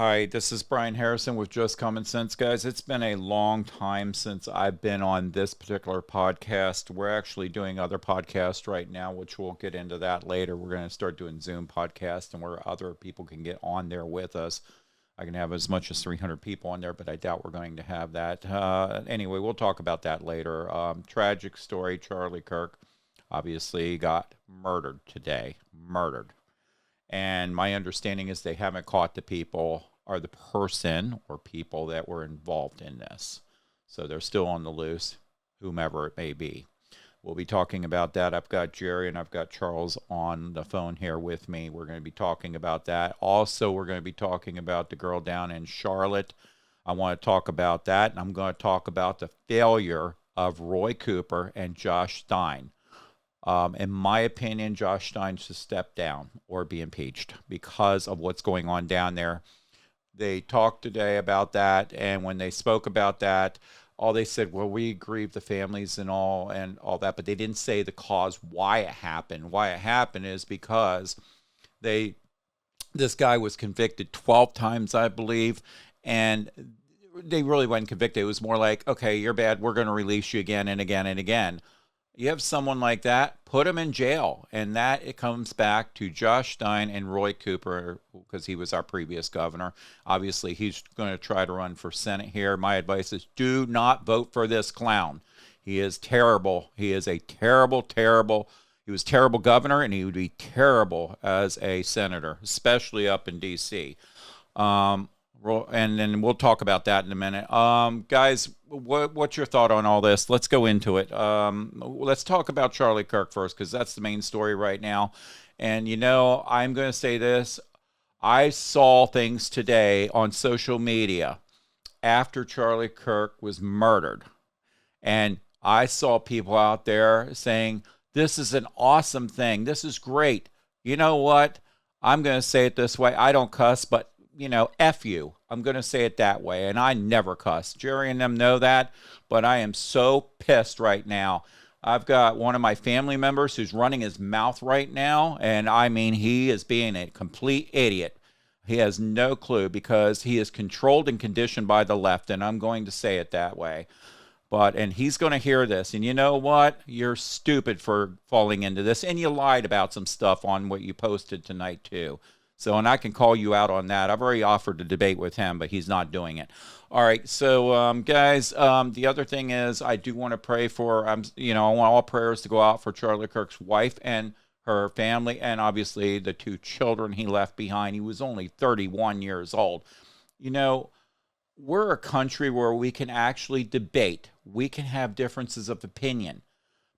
Hi, this is Brian Harrison with Just Common Sense, guys. It's been a long time since I've been on this particular podcast. We're actually doing other podcasts right now, which we'll get into that later. We're going to start doing Zoom podcasts and where other people can get on there with us. I can have as much as 300 people on there, but I doubt we're going to have that. Anyway, we'll talk about that later. Tragic story. Charlie Kirk obviously got murdered today. Murdered. And my understanding is they haven't caught the people or the person or people that were involved in this. So they're still on the loose, whomever it may be. We'll be talking about that. I've got Jerry and I've got Charles on the phone here with me. We're going to be talking about that. Also, we're going to be talking about the girl down in Charlotte. I want to talk about that. And I'm going to talk about the failure of Roy Cooper and Josh Stein. In my opinion, Josh Stein should step down or be impeached because of what's going on down there. They talked today about that, and when they spoke about that, all they said, well, we grieve the families and all that, but they didn't say the cause why it happened. Why it happened is because they this guy was convicted 12 times, I believe, and they really wasn't convicted. It was more like, okay, you're bad. We're going to release you again and again and again. You have someone like that, put him in jail. And that it comes back to Josh Stein and Roy Cooper because he was our previous governor. Obviously, he's going to try to run for Senate here. My advice is do not vote for this clown. He is terrible. He is a terrible, terrible. He was terrible governor, and he would be terrible as a senator, especially up in D.C. Um, and then we'll talk about that in a minute. Guys, what's your thought on all this? Let's go into it. Let's talk about Charlie Kirk first because that's the main story right now. And I'm going to say this. I saw things today on social media after Charlie Kirk was murdered. And I saw people out there saying, this is an awesome thing. This is great. You know what? I'm going to say it this way. I don't cuss, but F you. I'm going to say it that way. And I never cuss. Jerry and them know that. But I am so pissed right now. I've got one of my family members who's running his mouth right now. And I mean, he is being a complete idiot. He has no clue because he is controlled and conditioned by the left. And I'm going to say it that way. And he's going to hear this. And you know what? You're stupid for falling into this. And you lied about some stuff on what you posted tonight, too. So, and I can call you out on that. I've already offered to debate with him, but he's not doing it. All right. So, guys, the other thing is I do want to pray for, I want all prayers to go out for Charlie Kirk's wife and her family, and obviously the two children he left behind. He was only 31 years old. We're a country where we can actually debate. We can have differences of opinion.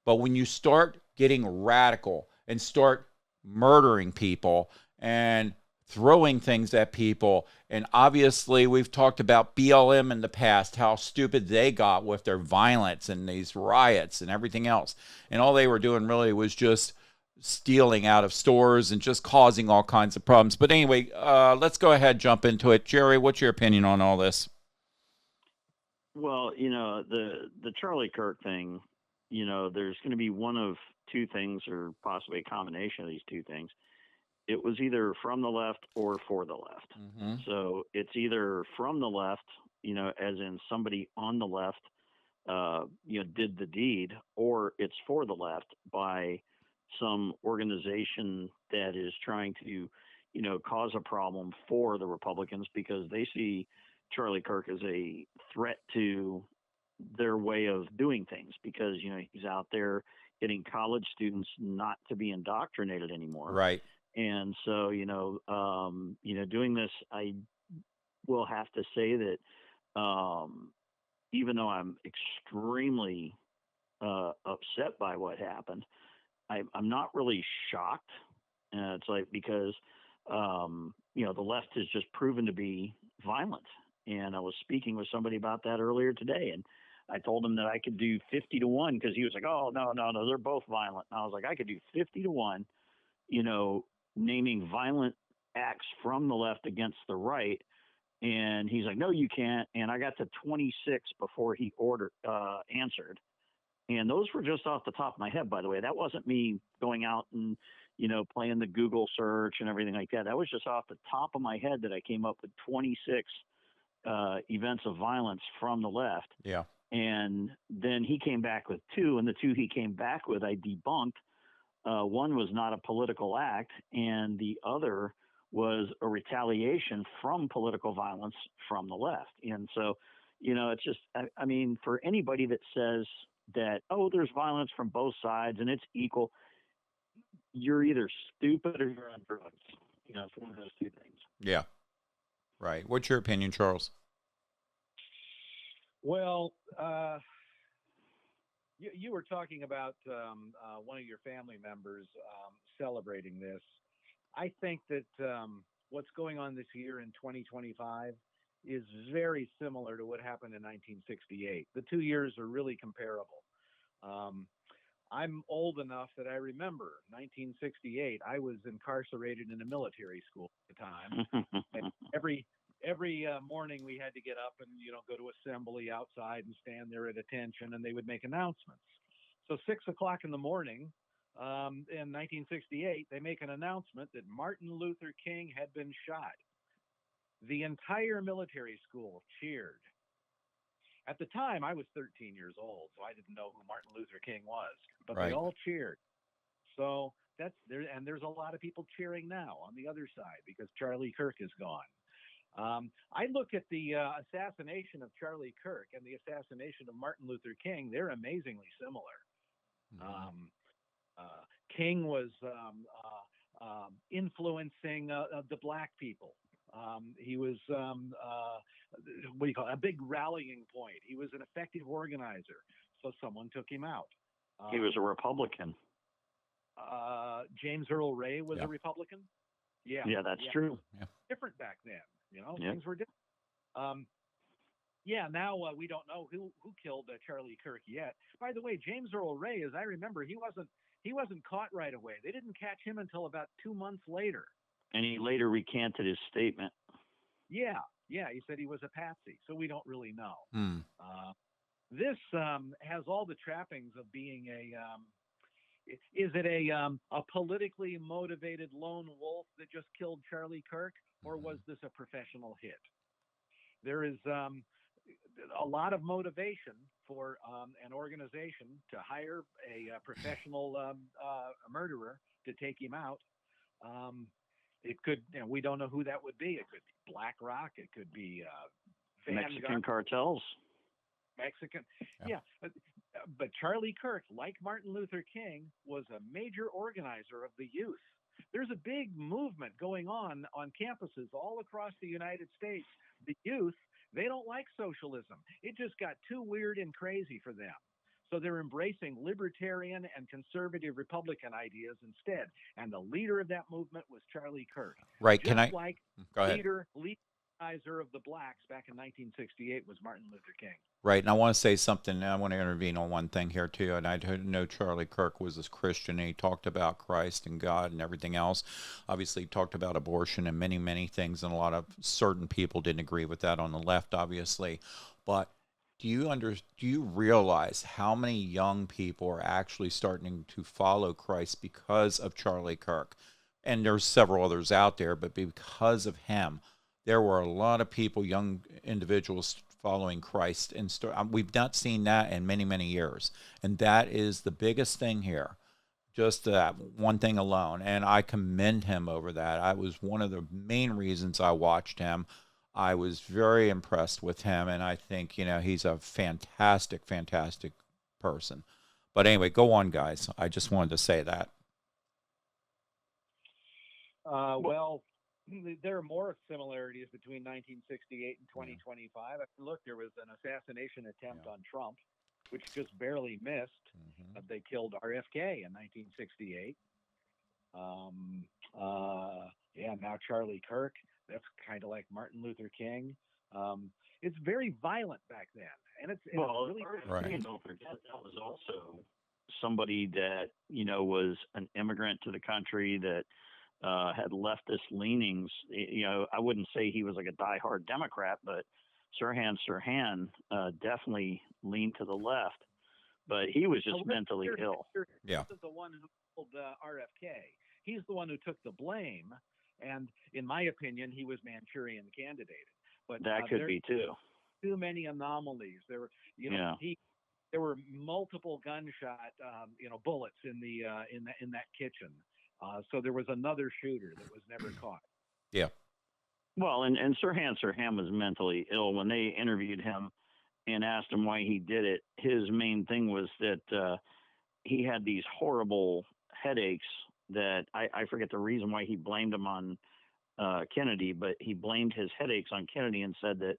But when you start getting radical and start murdering people and throwing things at people, and obviously we've talked about BLM in the past, how stupid they got with their violence and these riots and everything else. And all they were doing really was just stealing out of stores and just causing all kinds of problems. But anyway, let's go ahead, jump into it. Jerry, what's your opinion on all this? Well, the Charlie Kirk thing, there's going to be one of two things, or possibly a combination of these two things. It was either from the left or for the left. Mm-hmm. So it's either from the left, as in somebody on the left, did the deed, or it's for the left by some organization that is trying to, cause a problem for the Republicans because they see Charlie Kirk as a threat to their way of doing things because, he's out there getting college students not to be indoctrinated anymore. Right. And so, doing this, I will have to say that even though I'm extremely upset by what happened, I'm not really shocked. It's like because the left has just proven to be violent. And I was speaking with somebody about that earlier today, and I told him that I could do 50 to 1 because he was like, "Oh, no, no, no, they're both violent." And I was like, "I could do 50 to 1, you know, naming violent acts from the left against the right." And he's like, "No, you can't." And I got to 26 before he answered. And those were just off the top of my head, by the way. That wasn't me going out and, playing the Google search and everything like that. That was just off the top of my head that I came up with 26 events of violence from the left. Yeah. And then he came back with two, and the two he came back with, I debunked. One was not a political act, and the other was a retaliation from political violence from the left. And so, it's just, I mean, for anybody that says that, oh, there's violence from both sides and it's equal, you're either stupid or you're on drugs. It's one of those two things. Yeah. Right. What's your opinion, Charles? Well, you were talking about one of your family members celebrating this. I think that what's going on this year in 2025 is very similar to what happened in 1968. The 2 years are really comparable. I'm old enough that I remember 1968. I was incarcerated in a military school at the time. And every morning we had to get up and go to assembly outside and stand there at attention, and they would make announcements. So 6:00 in the morning in 1968, they make an announcement that Martin Luther King had been shot. The entire military school cheered. At the time, I was 13 years old, so I didn't know who Martin Luther King was, but Right. they all cheered. So that's there, and there's a lot of people cheering now on the other side because Charlie Kirk is gone. I look at the assassination of Charlie Kirk and the assassination of Martin Luther King. They're amazingly similar. King was influencing the black people. He was what do you call it? A big rallying point. He was an effective organizer, so someone took him out. He was a Republican. James Earl Ray was Yeah. a Republican. Yeah, that's true. different back then. Yeah. Things were different. Now we don't know who killed Charlie Kirk yet. By the way, James Earl Ray, as I remember, he wasn't caught right away. They didn't catch him until about 2 months later. And he later recanted his statement. Yeah, he said he was a patsy, so we don't really know. Hmm. This has all the trappings of being is it a politically motivated lone wolf that just killed Charlie Kirk, or was this a professional hit? There is a lot of motivation for an organization to hire a professional murderer to take him out. It could, we don't know who that would be. It could be BlackRock. It could be Mexican cartels. Mexican. Yeah. But Charlie Kirk, like Martin Luther King, was a major organizer of the youth. There's a big movement going on campuses all across the United States. The youth, they don't like socialism. It just got too weird and crazy for them. So they're embracing libertarian and conservative Republican ideas instead. And the leader of that movement was Charlie Kirk. Right. Just like Go ahead. leader of the blacks back in 1968 was Martin Luther King. Right, and I want to say something. I want to intervene on one thing here too. And I know Charlie Kirk was a Christian. And he talked about Christ and God and everything else. Obviously, he talked about abortion and many, many things. And a lot of certain people didn't agree with that on the left, obviously. But do you realize how many young people are actually starting to follow Christ because of Charlie Kirk? And there's several others out there, but because of him, there were a lot of people, young individuals, following Christ. And we've not seen that in many, many years. And that is the biggest thing here. Just that one thing alone. And I commend him over that. I was one of the main reasons I watched him. I was very impressed with him. And I think, he's a fantastic, fantastic person. But anyway, go on, guys. I just wanted to say that. Well, there are more similarities between 1968 and 2025. Look, there was an assassination attempt on Trump, which just barely missed. They killed RFK in 1968. Now Charlie Kirk. That's kind of like Martin Luther King. It's very violent back then, and it's really right. Don't forget that was also somebody that was an immigrant to the country that had leftist leanings. I wouldn't say he was like a diehard Democrat, but Sirhan definitely leaned to the left. But he was just mentally ill. This is the one who killed RFK. he's the one who took the blame. And in my opinion, he was Manchurian candidated. But That could be too. too many anomalies. There were, Yeah. there were multiple gunshot, bullets in in that kitchen. So there was another shooter that was never caught. Yeah. Well, and Sirhan was mentally ill when they interviewed him and asked him why he did it. His main thing was that he had these horrible headaches that I forget the reason why he blamed him on Kennedy, but he blamed his headaches on Kennedy and said that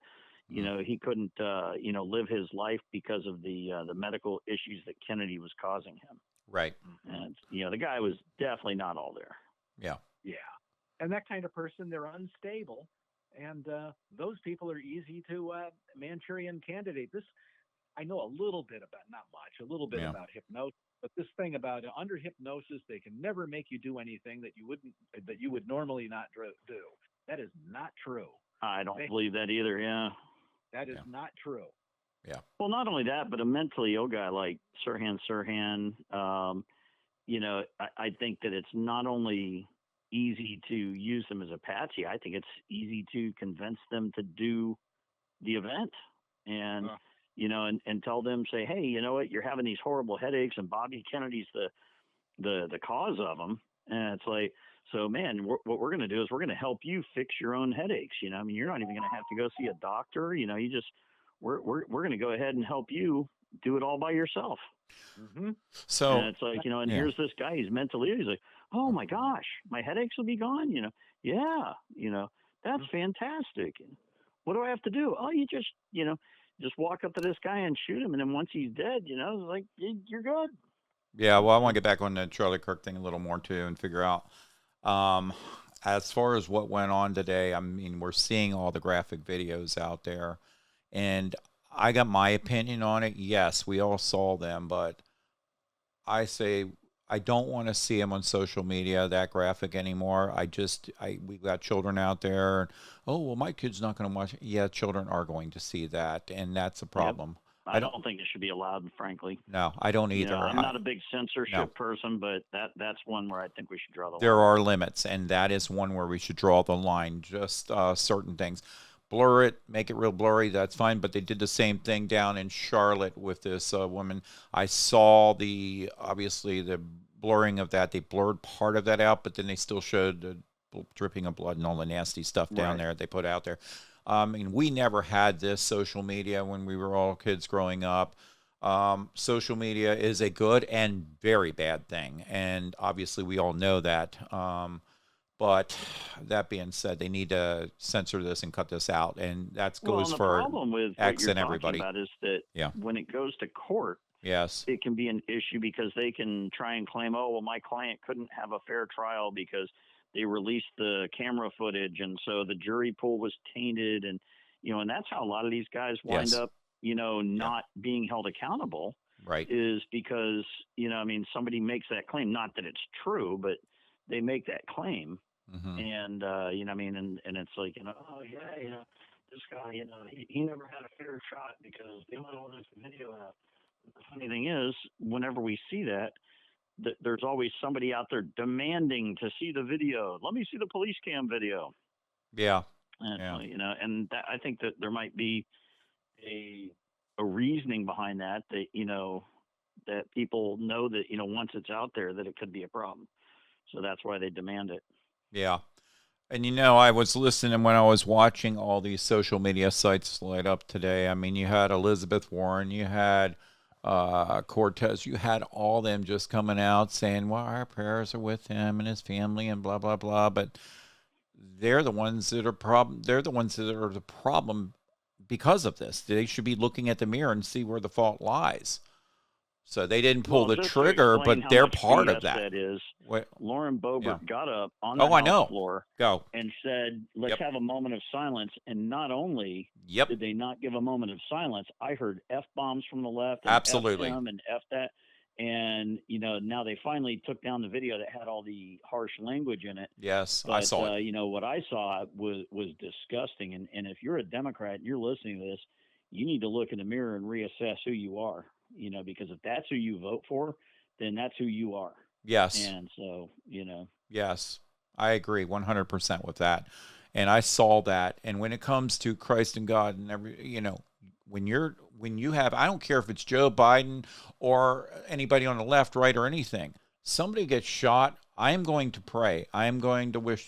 he couldn't live his life because of the medical issues that Kennedy was causing him. Right. And the guy was definitely not all there. Yeah. Yeah. And that kind of person, they're unstable, and those people are easy to Manchurian candidate. This I know a little bit about, not much, a little bit about hypnosis. But this thing about under hypnosis, they can never make you do anything that you would normally not do. That is not true. I don't believe that either. Yeah, that is not true. Yeah. Well, not only that, but a mentally ill guy like Sirhan, I think that it's not only easy to use them as a patsy. I think it's easy to convince them to do the event and. And tell them, say, hey, you know what, you're having these horrible headaches, and Bobby Kennedy's the cause of them. And it's like, so man, what we're going to do is we're going to help you fix your own headaches. You're not even going to have to go see a doctor. We're going to go ahead and help you do it all by yourself. Mm-hmm. So and it's like, and here's this guy, he's mentally ill. He's like, oh my gosh, my headaches will be gone. That's fantastic. What do I have to do? Oh, you just walk up to this guy and shoot him, and then once he's dead, it's like, you're good. Yeah, well, I want to get back on the Charlie Kirk thing a little more too and figure out, as far as what went on today. I mean, we're seeing all the graphic videos out there, and I got my opinion on it. Yes, we all saw them, but I say I don't want to see them on social media that graphic anymore. We've got children out there. Oh, well, my kid's not going to watch it. Yeah, children are going to see that, and that's a problem. Yep. I don't think it should be allowed, frankly. No, I don't either. I'm not a big censorship person, but that's one where I think we should draw the line. There are limits, and that is one where we should draw the line. Just certain things. Blur it, make it real blurry, that's fine. But they did the same thing down in Charlotte with this woman. I saw obviously the blurring of that. They blurred part of that out, but then they still showed the dripping of blood and all the nasty stuff down there they put out there. I mean, we never had this social media when we were all kids growing up. Social media is a good and very bad thing, and obviously we all know that. But that being said, they need to censor this and cut this out, and that goes for the problem with X and what you're everybody. Talking about is that when it goes to court, it can be an issue because they can try and claim, oh, well, my client couldn't have a fair trial because they released the camera footage, and so the jury pool was tainted, and and that's how a lot of these guys wind up, not being held accountable. Right. Is because somebody makes that claim, not that it's true, but they make that claim. Mm-hmm. And and it's like, oh yeah, this guy, he never had a fair shot because they let all this video out. The funny thing is, whenever we see that, there's always somebody out there demanding to see the video. Let me see the police cam video. Yeah. And, and that, I think that there might be a reasoning behind that that people know that once it's out there that it could be a problem. So that's why they demand it. Yeah. And I was listening when I was watching all these social media sites light up today. I mean, you had Elizabeth Warren, you had Cortez, you had all them just coming out saying, well, our prayers are with him and his family and blah, blah, blah. But they're the ones that are They're the ones that are the problem because of this. They should be looking at the mirror and see where the fault lies. So they didn't pull the trigger, but they're part of that. That is, Lauren Boebert got up on the House floor Go. and said, let's have a moment of silence. And not only did they not give a moment of silence, I heard F-bombs from the left. And Absolutely. F them and F that. And, now they finally took down the video that had all the harsh language in it. Yes, but, I saw it. What I saw was disgusting. And if you're a Democrat and you're listening to this, you need to look in the mirror and reassess who you are. Because if that's who you vote for, then that's who you are. Yes. And so, Yes, I agree 100% with that. And I saw that. And when it comes to Christ and God and when you have, I don't care if it's Joe Biden or anybody on the left, right, or anything, somebody gets shot, I am going to pray. I am going to wish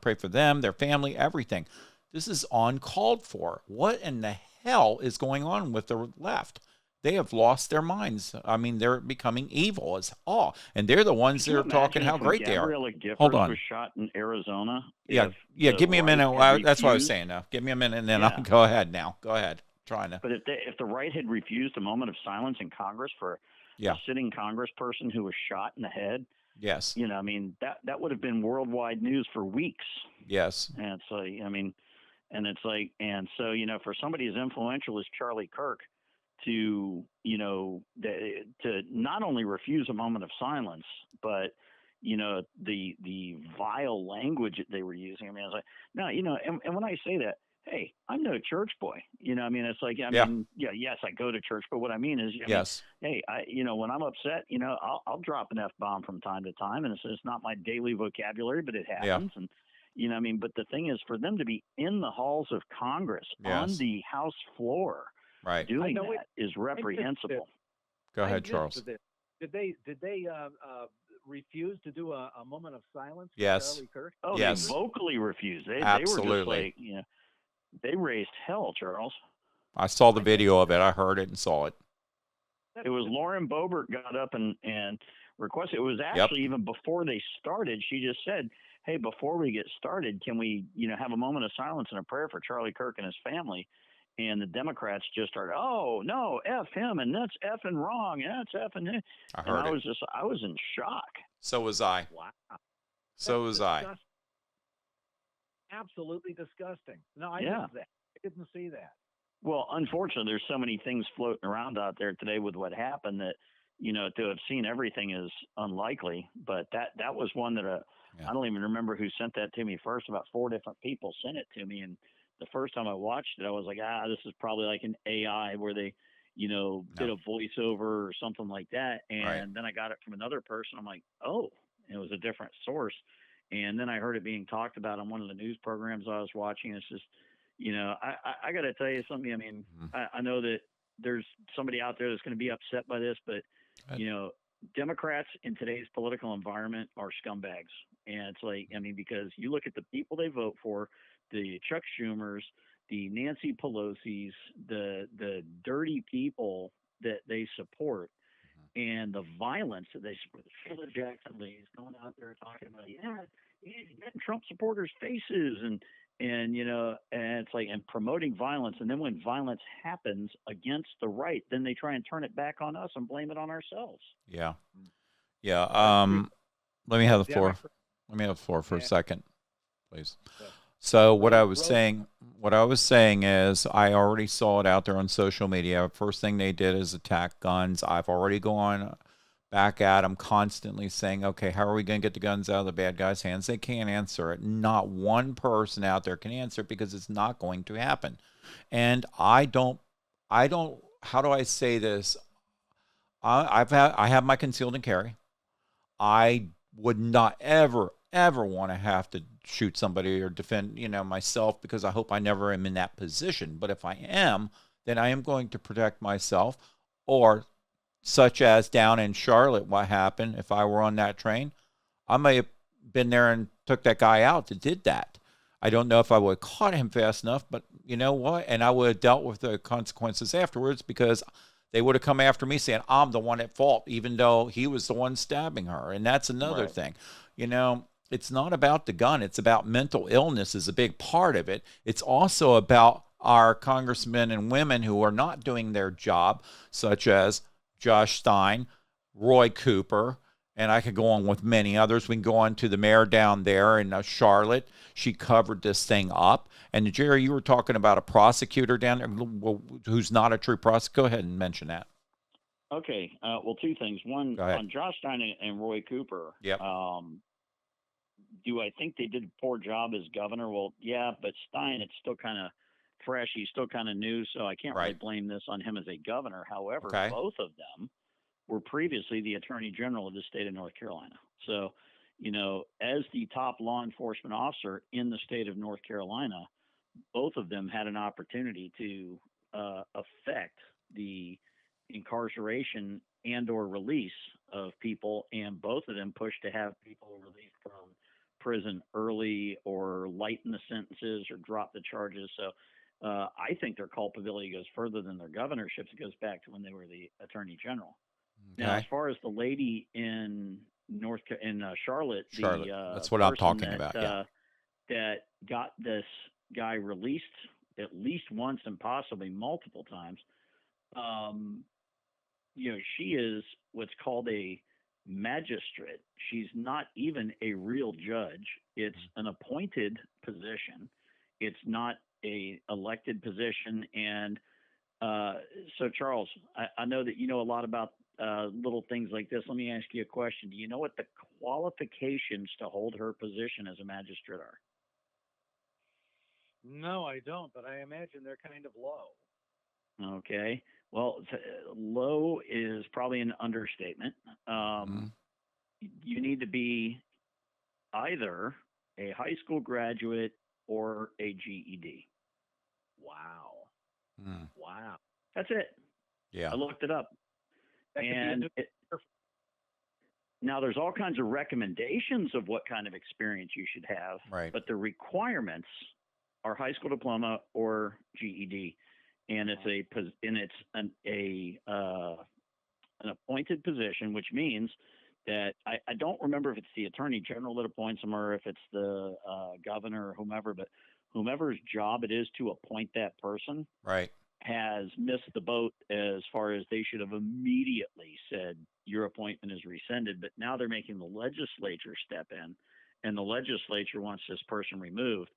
pray for them, their family, everything. This is uncalled for. What in the hell is going on with the left? They have lost their minds. I mean, they're becoming evil as all, and they're the ones Could that you are talking imagine how if when great they are. Gabriella Hold Giffords was on. shot in Arizona, Yeah, if yeah. the Give me a right minute. had That's what I was refused? saying. Now, give me a minute, and then I'll Yeah, go ahead. Now, go ahead. Trying to. but if the right had refused a moment of silence in Congress for a Yeah. sitting congressperson who was shot in the head, Yes. I mean that would have been worldwide news for weeks. Yes. And so I mean, and so for somebody as influential as Charlie Kirk to to not only refuse a moment of silence, but the vile language that they were using. I mean, I was like, no, and when I say that, hey, I'm no church boy. I mean, it's like, I Yeah. mean, yeah, yes, I go to church, but what I mean is, I mean, Yes. hey, when I'm upset, I'll drop an F bomb from time to time, and it's not my daily vocabulary, but it Yeah. happens, and I mean, but the thing is, for them to be in the halls of Congress on Yes. the House floor Right. I doing know it. that is I missed this. reprehensible. Go I ahead, missed Charles. this. Did they refuse to do a moment of silence for Yes. Charlie Kirk Oh, they Yes. vocally refused. They were just Absolutely. like, they raised hell, Charles. I saw the I missed video of this. it. I heard it and saw it. It was Lauren Boebert got up and requested. It was Yep. actually even before they started. She just said, "Hey, before we get started, can we, have a moment of silence and a prayer for Charlie Kirk and his family?" And the Democrats just started, "Oh no, f him, and that's effing wrong, and that's effing," I and heard it. I was in shock. So was I. Wow, So that's was I. disgusting. Absolutely disgusting. No, I Yeah. missed that. I didn't see that. Well, unfortunately, there's so many things floating around out there today with what happened that to have seen everything is unlikely. But that was one that Yeah. I don't even remember who sent that to me first. About 4 different people sent it to me, and the first time I watched it, I was like, this is probably like an AI where they did No. a voiceover or something like that. Right. And then I got it from another person. I'm like, oh, it was a different source. And then I heard it being talked about on one of the news programs I was watching. It's just I got to tell you something. I mean, Mhm. I know that there's somebody out there that's going to be upset by this, but Good. Democrats in today's political environment are scumbags, and it's like, I mean, because you look at the people they vote for, the Chuck Schumers, the Nancy Pelosi's, the dirty people that they support, and the violence that they support. Sheila Jackson Lee's going out there talking about, getting Trump supporters' faces and it's like, and promoting violence. And then when violence happens against the right, then they try and turn it back on us and blame it on ourselves. Yeah. Yeah. That's true. Let me have the floor. Democrat. Let me have the floor for a Yeah. second, please. Yeah. So what I was Rose- saying, what I was saying is, I already saw it out there on social media. First thing they did is attack guns. I've already gone back at them, constantly saying, okay, how are we going to get the guns out of the bad guys' hands? They can't answer it. Not one person out there can answer it because it's not going to happen. And I don't, how do I say this? I have my concealed and carry. I would not ever want to have to shoot somebody or defend, myself, because I hope I never am in that position. But if I am, then I am going to protect myself. Or such as down in Charlotte, what happened, if I were on that train, I may have been there and took that guy out that did that. I don't know if I would have caught him fast enough, but you know what? And I would have dealt with the consequences afterwards, because they would have come after me saying I'm the one at fault, even though he was the one stabbing her. And that's another Right. thing. It's not about the gun. It's about mental illness is a big part of it. It's also about our congressmen and women who are not doing their job, such as Josh Stein, Roy Cooper, and I could go on with many others. We can go on to the mayor down there in Charlotte. She covered this thing up. And Jerry, you were talking about a prosecutor down there who's not a true prosecutor. Go ahead and mention that. Okay. Well, two things. One, Go ahead. on Josh Stein and Roy Cooper. Yep. Do I think they did a poor job as governor? Well, yeah, but Stein, it's still kind of fresh. He's still kind of new, so I can't really Right. blame this on him as a governor. However, Okay. both of them were previously the attorney general of the state of North Carolina. So, as the top law enforcement officer in the state of North Carolina, both of them had an opportunity to affect the incarceration and or release of people, and both of them pushed to have people released from prison early or lighten the sentences or drop the charges. So I think their culpability goes further than their governorships. It goes back to when they were the attorney general. Now, as Okay. far as the lady in Charlotte, Charlotte. the That's what I'm person talking about. Yeah. that got this guy released at least once and possibly multiple times, um, she is what's called a magistrate. She's not even a real judge. It's an appointed position. It's not a elected position. And so, Charles, I know that you know a lot about little things like this. Let me ask you a question. Do you know what the qualifications to hold her position as a magistrate are? No, I don't, but I imagine they're kind of low. Okay. Well, low is probably an understatement. Mhm. You need to be either a high school graduate or a GED. Wow. Mm. Wow. That's it. Yeah. I looked it up. That could be a And new. now there's all kinds of recommendations of what kind of experience you should have, Right. but the requirements are high school diploma or GED, and it's an appointed position, which means that I don't remember if it's the attorney general that appoints them or if it's the governor or whomever, but whomever's job it is to appoint that person Right. has missed the boat as far as they should have immediately said your appointment is rescinded. But now they're making the legislature step in, and the legislature wants this person removed.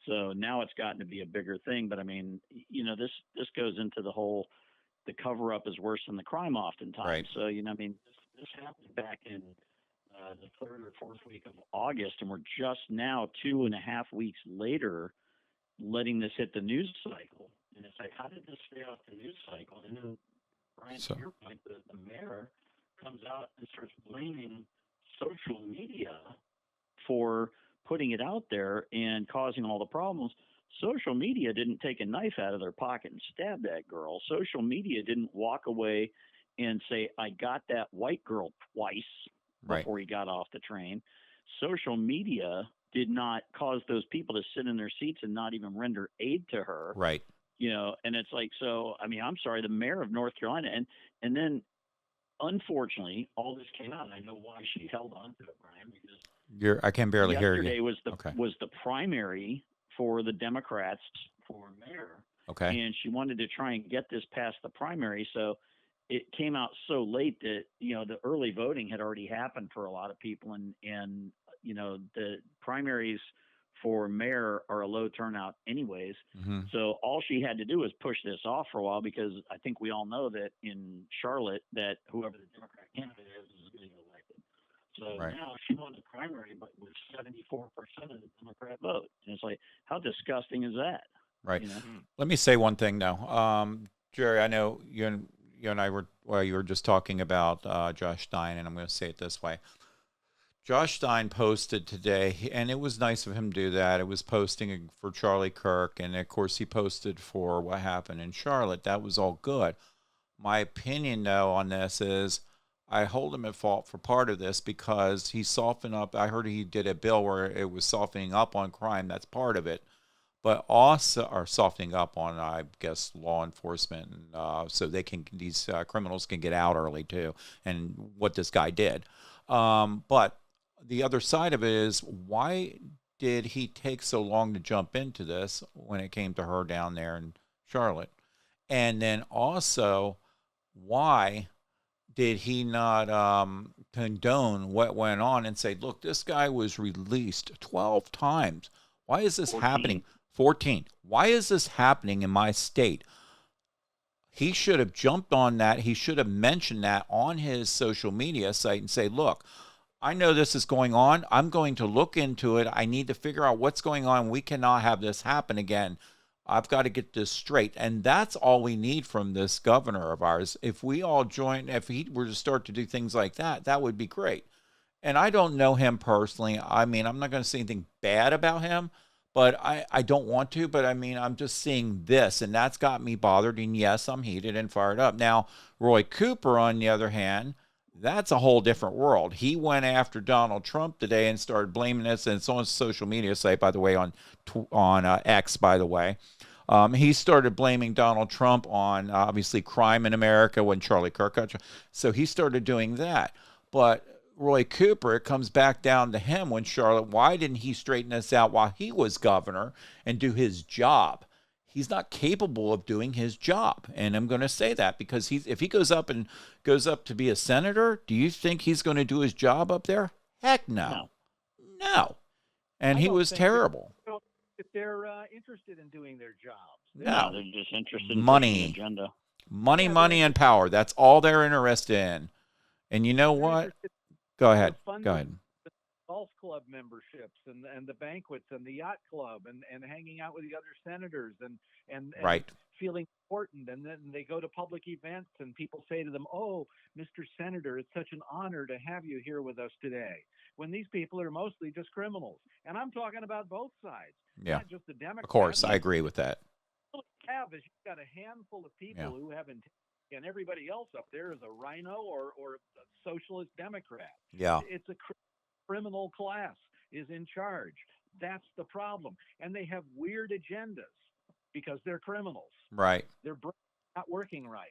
So now it's gotten to be a bigger thing. But I mean, this goes into the whole the cover up is worse than the crime oftentimes. Right. So I mean, this happened back in the third or fourth week of August, and we're just now 2.5 weeks later letting this hit the news cycle. And it's like, how did this stay off the news cycle? And then, Brian, So to your point, the mayor comes out and starts blaming social media for putting it out there and causing all the problems. Social media didn't take a knife out of their pocket and stab that girl. Social media didn't walk away and say, I got that white girl twice right. before he got off the train. Social media did not cause those people to sit in their seats and not even render aid to her. Right. And it's like, so, I mean, I'm sorry, the mayor of North Carolina, and then unfortunately, all this came out, and I know why she held on to it, Brian, because I can barely hear you. yesterday was Okay. the primary for the Democrats for mayor, Okay. and she wanted to try and get this past the primary, so it came out so late that the early voting had already happened for a lot of people, and the primaries for mayor are a low turnout anyways. Mm-hmm. So all she had to do was push this off for a while, because I think we all know that in Charlotte that whoever the Democrat candidate is getting elected. So Right. now she won the primary, but with 74% of the Democrat vote. And it's like, how disgusting is that? Right. Let me say one thing now. Jerry, I know you and I you were just talking about Josh Stein, and I'm going to say it this way. Josh Stein posted today, and it was nice of him to do that. It was posting for Charlie Kirk, and of course he posted for what happened in Charlotte. That was all good. My opinion, though, on this is I hold him at fault for part of this because he softened up. I heard he did a bill where it was softening up on crime. That's part of it. But also are softening up on, I guess, law enforcement, and, so these criminals can get out early too, and what this guy did. But the other side of it is, why did he take so long to jump into this when it came to her down there in Charlotte? And then also, why did he not condone what went on and say, look, this guy was released 12 times. Why is this 14. happening? 14. Why is this happening in my state? He should have jumped on that. He should have mentioned that on his social media site and say, look, I know this is going on. I'm going to look into it. I need to figure out what's going on. We cannot have this happen again. I've got to get this straight. And that's all we need from this governor of ours. If we all join, if he were to start to do things like that, that would be great. and I don't know him personally. I mean, I'm not going to say anything bad about him, but I don't want to. But I mean, I'm just seeing this, and that's got me bothered. And yes, I'm heated and fired up. Now, Roy Cooper, on the other hand, that's a whole different world. He went after Donald Trump today and started blaming this, and it's on his social media site, by the way, on X, by the way. He started blaming Donald Trump on obviously crime in America when Charlie Kirk got. So he started doing that. But Roy Cooper, it comes back down to him when Charlotte, why didn't he straighten this out while he was governor and do his job? He's not capable of doing his job. And I'm going to say that because if he goes up to be a senator, do you think he's going to do his job up there? Heck no. No. And he was terrible. If they're interested in doing their jobs. No. They're just interested in money. the agenda. Money, and power. That's all they're interested in. And you know what? Go ahead. Golf club memberships and the banquets and the yacht club and hanging out with the other senators and right. feeling important. And then they go to public events and people say to them, "Oh, Mr. Senator, it's such an honor to have you here with us today." When these people are mostly just criminals. And I'm talking about both sides. Yeah. Not just the Democrats. Of course, I agree with that. What you have is you've got a handful of people who have integrity, and everybody else up there is a rhino or a socialist Democrat. Yeah. It's a criminal class is in charge. That's the problem. And they have weird agendas because they're criminals. Right. Their brain's not working right.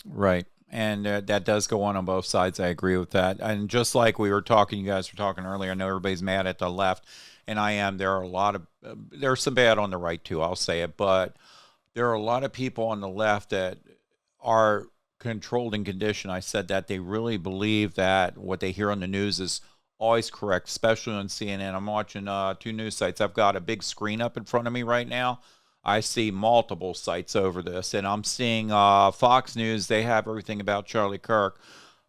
Right. And that does go on both sides. I agree with that. And just like we were talking, you guys were talking earlier, I know everybody's mad at the left, and I am. There are a lot of, there's some bad on the right too, I'll say it, but there are a lot of people on the left that are controlled and conditioned. I said that they really believe that what they hear on the news is always correct, especially on CNN. I'm watching two news sites. I've got a big screen up in front of me right now. I see multiple sites over this, and I'm seeing Fox News. They have everything about Charlie Kirk.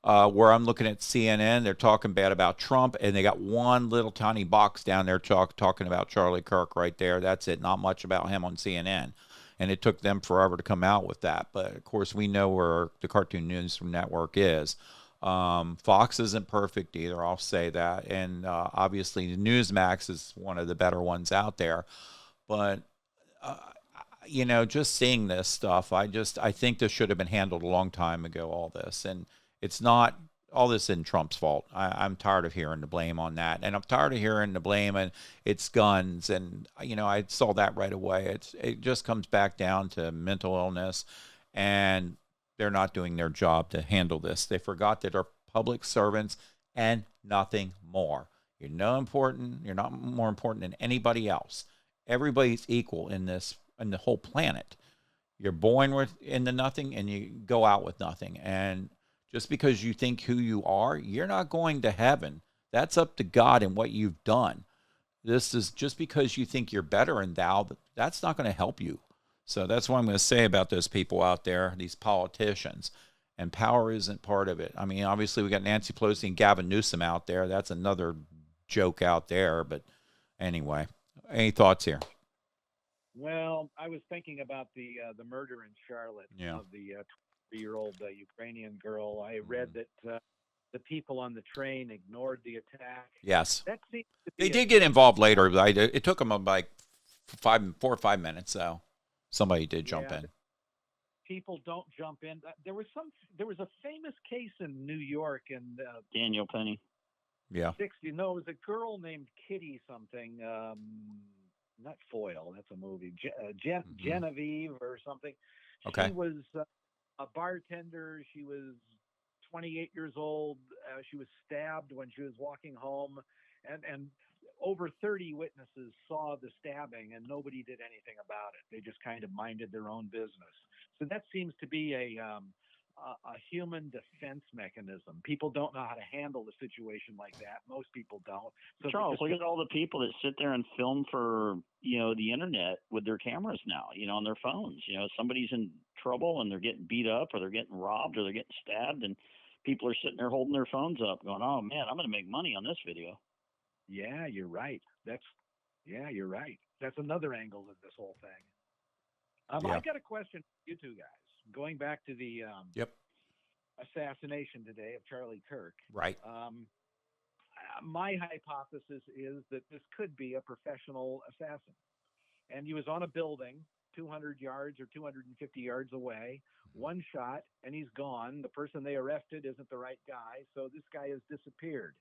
Where I'm looking at CNN, they're talking bad about Trump, and they got one little tiny box down there talking about Charlie Kirk right there. That's it. Not much about him on CNN. And it took them forever to come out with that. But, of course, we know where the Cartoon News Network is. Fox isn't perfect either, I'll say that. And obviously, Newsmax is one of the better ones out there. But you know, just seeing this stuff, I think this should have been handled a long time ago, all this. And it's not, all this isn't Trump's fault. I'm tired of hearing the blame on that. And I'm tired of hearing the blame and it's guns. And, you know, I saw that right away. It just comes back down to mental illness, and they're not doing their job to handle this. They forgot that they're public servants and nothing more. You're not more important than anybody else. Everybody's equal in this, in the whole planet. You're born into nothing and you go out with nothing. And just because you think who you are, you're not going to heaven. That's up to God and what you've done. This is just because you think you're better than thou, that's not going to help you. So that's what I'm going to say about those people out there, these politicians. And power isn't part of it. I mean, obviously we got Nancy Pelosi and Gavin Newsom out there. That's another joke out there. But anyway. Any thoughts here? Well, I was thinking about the murder in Charlotte of the 20-year-old Ukrainian girl. I read that the people on the train ignored the attack. Yes, they did get involved later. It took them like 4 or 5 minutes, so somebody did jump in. People don't jump in. There was a famous case in New York and Daniel Penny. Yeah. 60. No, it was a girl named Kitty something. Not Foyle. That's a movie. Genevieve or something. Okay. She was a bartender. She was 28 years old. She was stabbed when she was walking home, and over 30 witnesses saw the stabbing, and nobody did anything about it. They just kind of minded their own business. So that seems to be a human defense mechanism. People don't know how to handle a situation like that. Most people don't. So Charles, look at all the people that sit there and film for, the internet with their cameras now, on their phones. Somebody's in trouble and they're getting beat up or they're getting robbed or they're getting stabbed, and people are sitting there holding their phones up going, "Oh man, I'm going to make money on this video." Yeah, you're right. You're right. That's another angle of this whole thing. I got a question for you two guys. Going back to the assassination today of Charlie Kirk. Right. my hypothesis is that this could be a professional assassin. And he was on a building 200 yards or 250 yards away, one shot, and he's gone. The person they arrested isn't the right guy, so this guy has disappeared.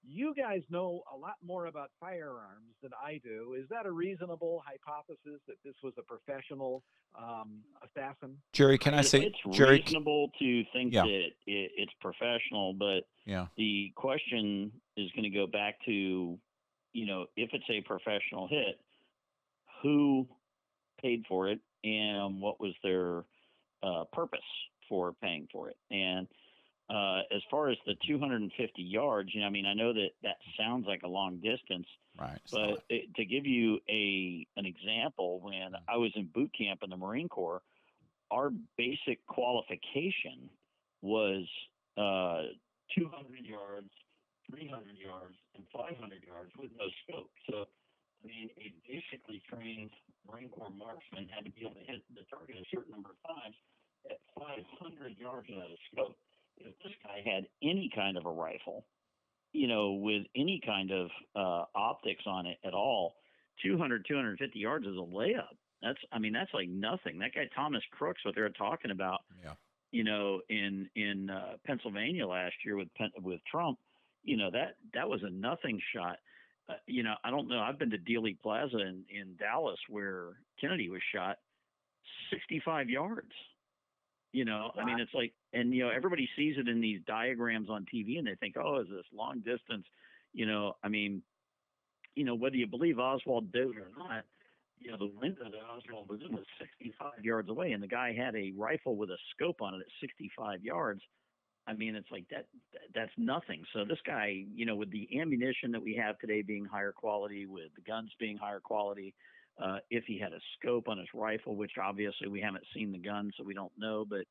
You guys know a lot more about firearms than I do. Is that a reasonable hypothesis that this was a professional assassin? Jerry, can I say, It's Jerry? reasonable to think Yeah. that it's professional, but Yeah. the question is going to go back to, if it's a professional hit, who paid for it and what was their purpose for paying for it. And as far as the 250 yards, I know that sounds like a long distance, Right. but to give you an example, when I was in boot camp in the Marine Corps, our basic qualification was 200 yards, 300 yards, and 500 yards with no scope. So, a basically trained Marine Corps marksman had to be able to hit the target a certain number of times at 500 yards without a scope. If this guy had any kind of a rifle, with any kind of optics on it at all, 250 yards is a layup. That's like nothing. That guy Thomas Crooks, what they're talking about, in Pennsylvania last year with Trump, that was a nothing shot. I don't know. I've been to Dealey Plaza in Dallas where Kennedy was shot, 65 yards. Wow. It's like, and everybody sees it in these diagrams on TV, and they think, oh, is this long distance? Whether you believe Oswald did it or not, the window that Oswald was in was 65 yards away, and the guy had a rifle with a scope on it at 65 yards. It's like that's nothing. So this guy, with the ammunition that we have today being higher quality, with the guns being higher quality, if he had a scope on his rifle, which obviously we haven't seen the gun, so we don't know, but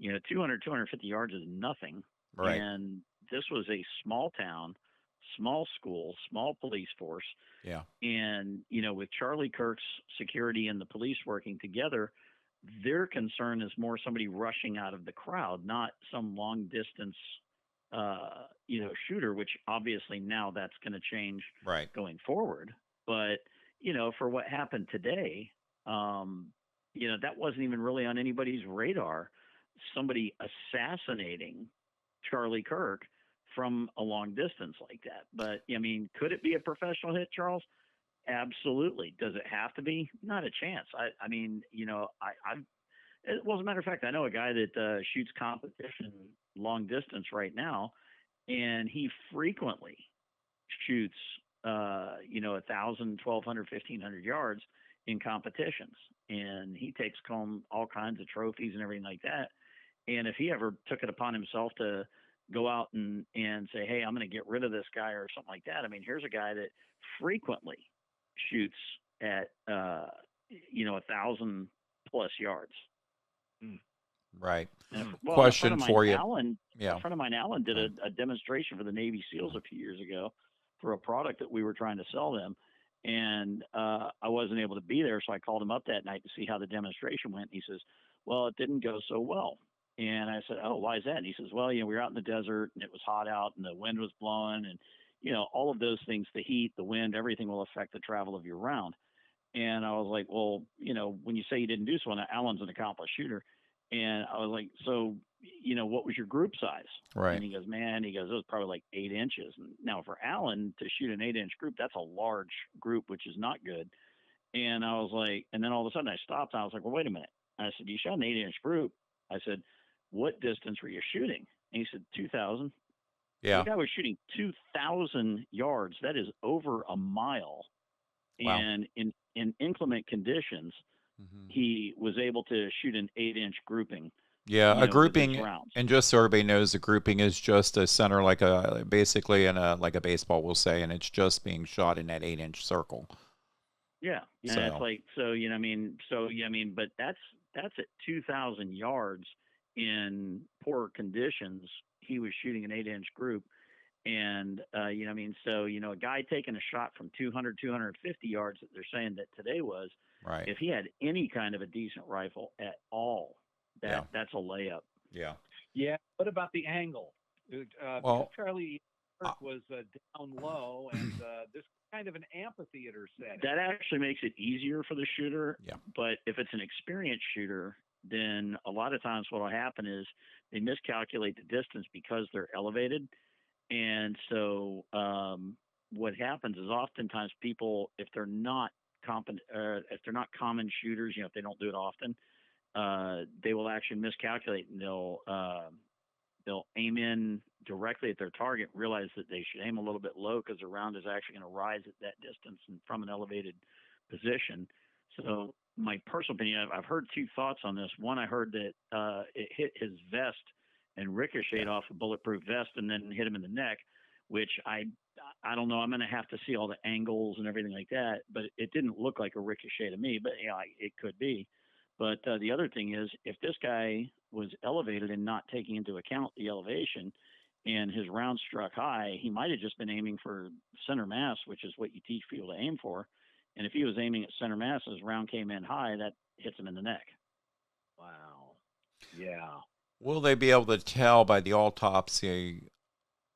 250 yards is nothing. Right. And this was a small town, small school, small police force. Yeah. And, with Charlie Kirk's security and the police working together, their concern is more somebody rushing out of the crowd, not some long distance, shooter, which obviously now that's going to change going forward. But, for what happened today, that wasn't even really on anybody's radar. Somebody assassinating Charlie Kirk from a long distance like that. But, could it be a professional hit, Charles? Absolutely. Does it have to be? Not a chance. Well, as a matter of fact, I know a guy that shoots competition long distance right now, and he frequently shoots, 1,000, 1,200, 1,500 yards in competitions. And he takes home all kinds of trophies and everything like that. And if he ever took it upon himself to go out and say, hey, I'm going to get rid of this guy or something like that. Here's a guy that frequently shoots at 1,000 plus yards. Right. Question for you. A friend of mine, Alan, did a demonstration for the Navy SEALs a few years ago for a product that we were trying to sell them. And I wasn't able to be there, so I called him up that night to see how the demonstration went. And he says, well, it didn't go so well. And I said, oh, why is that? And he says, well, we were out in the desert and it was hot out and the wind was blowing and, all of those things, the heat, the wind, everything will affect the travel of your round. And I was like, well, when you say you didn't do so, now Alan's an accomplished shooter. And I was like, so, what was your group size? Right. And he goes, it was probably like 8 inches. And now for Alan to shoot an 8-inch group, that's a large group, which is not good. And I was like, and then all of a sudden I stopped. And I was like, well, wait a minute. And I said, you shot an 8-inch group. I said, what distance were you shooting? And he said, 2,000. Yeah. The guy was shooting 2,000 yards. That is over a mile. Wow. And in inclement conditions, he was able to shoot an 8-inch grouping. Yeah, a grouping, and just so everybody knows, the grouping is just a center, basically in a baseball, we'll say, and it's just being shot in that 8-inch circle. Yeah, and So. it's like, but that's at 2,000 yards in poor conditions. He was shooting an 8-inch group, and a guy taking a shot from 200, 250 yards that they're saying that today was, right. If he had any kind of a decent rifle at all, that's a layup. Yeah. Yeah. What about the angle? Well, Charlie Uh, Kirk was down low, and this kind of an amphitheater setting. That actually makes it easier for the shooter. yeah. But if it's an experienced shooter, then a lot of times what will happen is they miscalculate the distance because they're elevated. And so what happens is oftentimes people, if they're not if they're not common shooters, if they don't do it often, they will actually miscalculate and they'll aim in directly at their target, realize that they should aim a little bit low because the round is actually going to rise at that distance and from an elevated position. So my personal opinion, I've heard two thoughts on this. One, I heard that it hit his vest and ricocheted Yeah. off a bulletproof vest and then hit him in the neck, which I don't know. I'm going to have to see all the angles and everything like that, but it didn't look like a ricochet to me. But it could be. But the other thing is, if this guy was elevated and not taking into account the elevation, and his round struck high, he might have just been aiming for center mass, which is what you teach people to aim for. And if he was aiming at center mass, his round came in high, that hits him in the neck. Wow. Yeah. Will they be able to tell by the autopsy?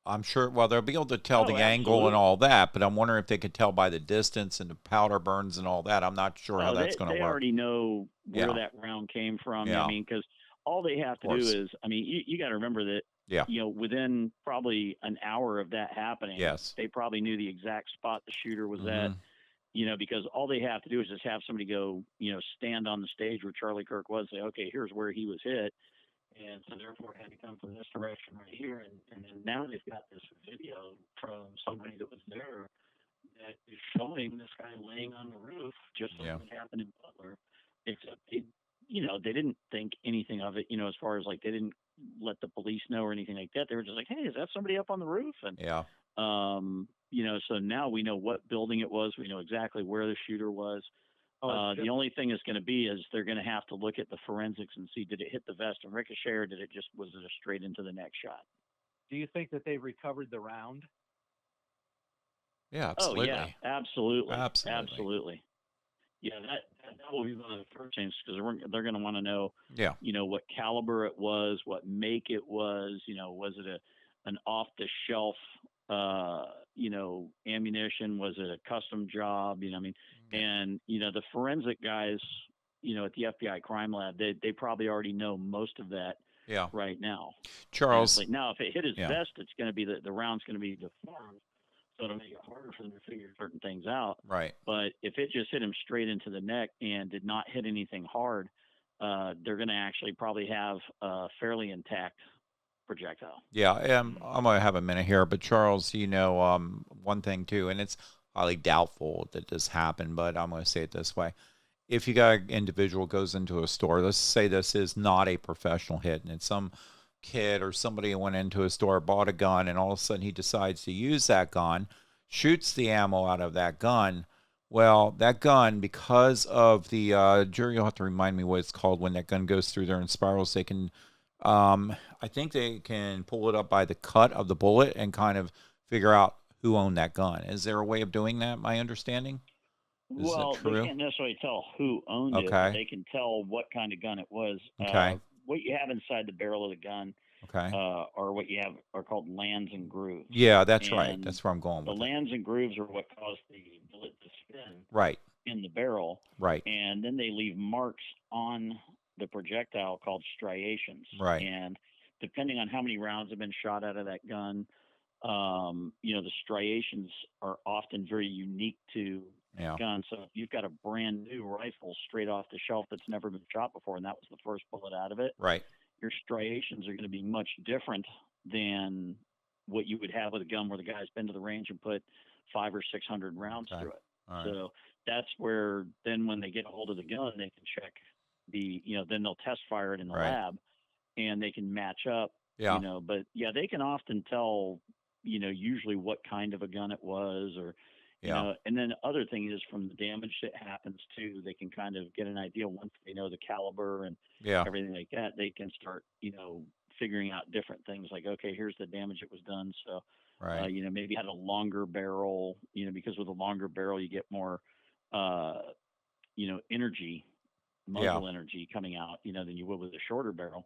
I'm sure, well, they'll be able to tell Oh, the angle and absolutely. all that, but I'm wondering if they could tell by the distance and the powder burns and all that. I'm not sure how Oh, that's going to they work. already know where Yeah. that round came from. I Yeah. mean, because all they have Of to do course. is, I mean, you got to remember that, Yeah. within probably an hour of that happening, Yes. they probably knew the exact spot the shooter was at. Mm-hmm. Because all they have to do is just have somebody go, stand on the stage where Charlie Kirk was, say, okay, here's where he was hit. And so therefore it had to come from this direction right here. And then now they've got this video from somebody that was there that is showing this guy laying on the roof, just Yeah. like it happened in Butler, except they didn't think anything of it, as far as like they didn't let the police know or anything like that. They were just like, hey, is that somebody up on the roof? And Yeah. so now we know what building it was. We know exactly where the shooter was. Oh, it's The just only thing is going to be is they're going to have to look at the forensics and see, did it hit the vest and ricochet, or was it a straight into the neck shot? do you think that they've recovered the round? Yeah. Oh yeah, Absolutely. absolutely, Absolutely. absolutely. Yeah, that will be one of the first things because they're going to want to know, Yeah. what caliber it was, what make it was, was it an off the shelf, ammunition? Was it a custom job? I mean, Yeah. and the forensic guys, at the FBI crime lab, they probably already know most of that Yeah. right now. And it's Charles. like now, if it hit his Yeah. vest, it's going to be the round's going to be deformed, so it'll make it harder for them to figure certain things out. Right. But if it just hit him straight into the neck and did not hit anything hard, they're going to actually probably have a fairly intact projectile. Yeah. I'm going to have a minute here, but Charles, one thing too, and it's highly doubtful that this happened, but I'm going to say it this way. If you got an individual goes into a store, let's say this is not a professional hit and it's some kid or somebody who went into a store, bought a gun, and all of a sudden he decides to use that gun, shoots the ammo out of that gun. Well, that gun, because of the jury, you'll have to remind me what it's called when that gun goes through there in spirals. They can, I think they can pull it up by the cut of the bullet and kind of figure out who owned that gun. Is there a way of doing that? My understanding. Is that Well, they true? can't necessarily tell who owned it, but Okay. they can tell what kind of gun it was. Okay. What you have inside the barrel of the gun, Okay. or what you have, are called lands and grooves. Yeah, that's right. And That's where I'm going the with it. lands and grooves are what cause the bullet to spin Right. in the barrel, Right. and then they leave marks on the projectile called striations. Right. And depending on how many rounds have been shot out of that gun, the striations are often very unique to Yeah. that gun. So if you've got a brand new rifle straight off the shelf that's never been shot before, and that was the first bullet out of it, Right. your striations are going to be much different than what you would have with a gun where the guy's been to the range and put 500 or 600 rounds Okay. through it. All right. So that's where then when they get a hold of the gun, they can check then they'll test fire it in the Right. lab and they can match up, Yeah. but yeah, they can often tell, usually what kind of a gun it was, or, Yeah. and then the other thing is from the damage that happens too, they can kind of get an idea once they know the caliber and Yeah. everything like that, they can start, figuring out different things like, okay, here's the damage that was done. So, Right. maybe had a longer barrel, because with a longer barrel, you get more, uh, energy, Yeah. muzzle energy coming out, than you would with a shorter barrel.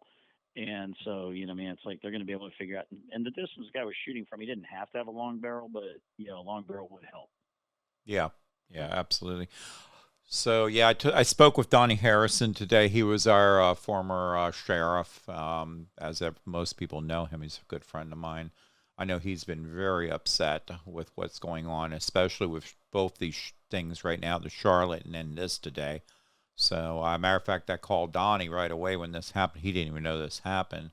And so, I mean, it's like they're going to be able to figure out. And the distance the guy was shooting from, he didn't have to have a long barrel, but a long barrel would help. Yeah, yeah, absolutely. So yeah, I spoke with Donnie Harrison today. He was our former sheriff. Most people know him, he's a good friend of mine. I know he's been very upset with what's going on, especially with both these things right now, the Charlotte and then this today. So, matter of fact, I called Donnie right away when this happened. He didn't even know this happened.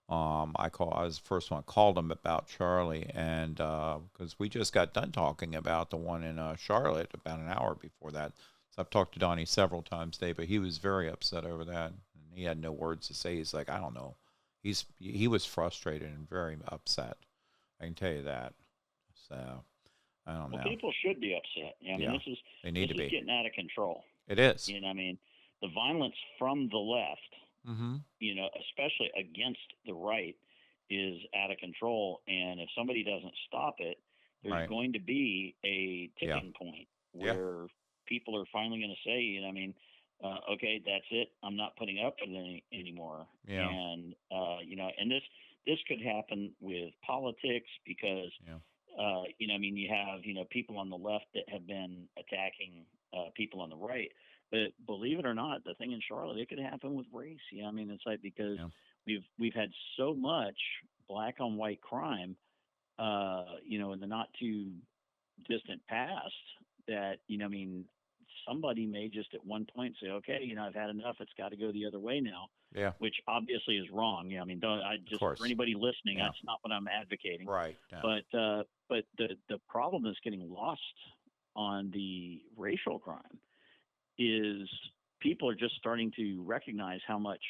I was the first one called him about Charlie, and because we just got done talking about the one in Charlotte about an hour before that. So I've talked to Donnie several times today, but he was very upset over that, and he had no words to say. He's like, I don't know. He was frustrated and very upset. I can tell you that. So I don't Well, know. people should be upset. I mean, Yeah, they need this to is be. getting out of control. It is. I mean, the violence from the left, Mm-hmm. especially against the right, is out of control. And if somebody doesn't stop it, there's Right. going to be a Yeah. tipping point Yeah. where people are finally going to say, I mean, okay, that's it. I'm not putting up with it anymore. Yeah. And and this could happen with politics because Yeah. I mean, you have people on the left that have been attacking people on the right. But believe it or not, the thing in Charlotte, it could happen with race. I mean, it's like because Yeah. we've had so much black on white crime, in the not too distant past that I mean, somebody may just at one point say, okay, I've had enough. It's got to go the other way now, Yeah. which obviously is wrong. I mean, I Of just for course. anybody listening, Yeah. that's not what I'm advocating. Right. Yeah. But the problem that's getting lost on the racial crime is people are just starting to recognize how much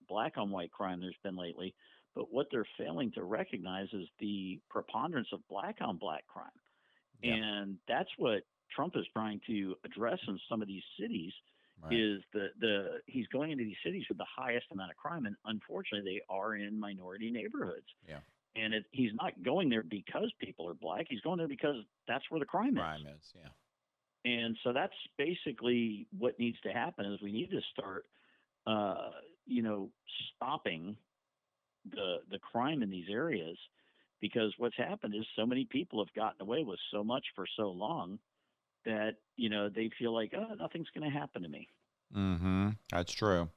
black on white crime there's been lately. But what they're failing to recognize is the preponderance of black on black crime. Yeah. And that's what Trump is trying to address in some of these cities Right. is the he's going into these cities with the highest amount of crime, and unfortunately they are in minority neighborhoods. Yeah. And he's not going there because people are black. He's going there because that's where the crime is. Crime is. Yeah. And so that's basically what needs to happen is we need to start, uh, stopping the crime in these areas because what's happened is so many people have gotten away with so much for so long that they feel like nothing's going to happen to me. Mm-hmm. That's true.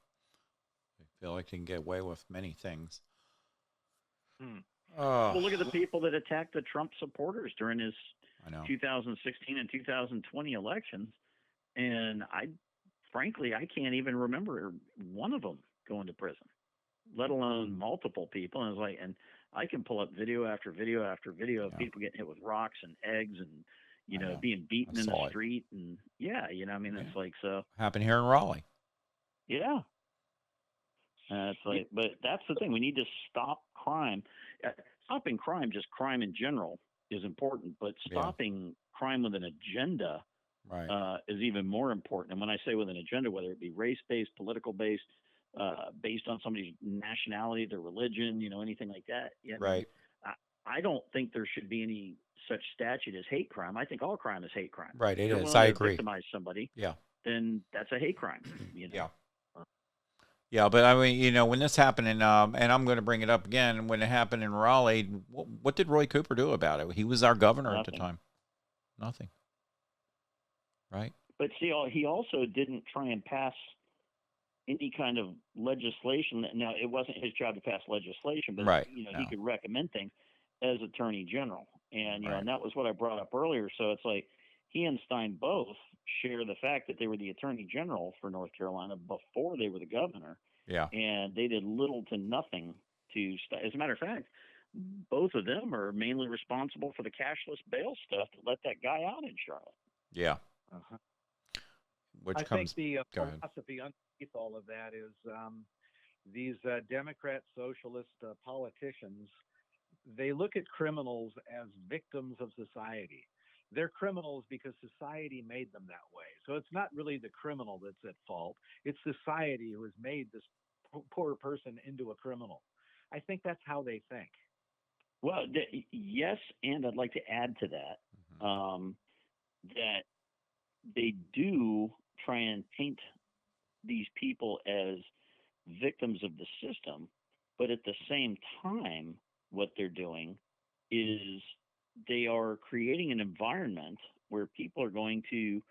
I feel like they can get away with many things. Hmm. Oh, Well, look at the people that attacked the Trump supporters during his I know. 2016 and 2020 elections, and frankly I can't even remember one of them going to prison, let alone multiple people. And I was like, and I can pull up video after video after video of Yeah. people getting hit with rocks and eggs and I know. being beaten I in the saw it. street. And yeah, I mean, Yeah. it's like, so Happened here in Raleigh. yeah, it's like, but that's the thing. We need to stop crime. Stopping crime, just crime in general, is important. But Yeah. stopping crime with an agenda Right. is even more important. And when I say with an agenda, whether it be race-based, political-based, based on somebody's nationality, their religion, anything like that. Yeah, I mean, Right. I don't think there should be any such statute as hate crime. I think all crime is hate crime. Right. If It you're is. willing I to agree. victimize somebody, Yeah. then that's a hate crime. Yeah. Yeah, but I mean, when this happened and I'm going to bring it up again, when it happened in Raleigh, what did Roy Cooper do about it? He was our governor at the Nothing. time. Nothing. Right? But see, he also didn't try and pass any kind of legislation. Now, it wasn't his job to pass legislation, but Right. he No. could recommend things as Attorney General, and Right. and that was what I brought up earlier. So it's like he and Stein both share the fact that they were the Attorney General for North Carolina before they were the governor, Yeah. and they did little to nothing to. As a matter of fact, both of them are mainly responsible for the cashless bail stuff to let that guy out in Charlotte. Yeah. Uh-huh. Which I comes. think the Go ahead. philosophy underneath all of that is these Democrat socialist politicians, they look at criminals as victims of society. They're criminals because society made them that way. So it's not really the criminal that's at fault. It's society who has made this poor person into a criminal. I think that's how they think. Well, yes, and I'd like to add to that that they do try and paint these people as victims of the system, But at the same time, what they're doing is they are creating an environment where people are going to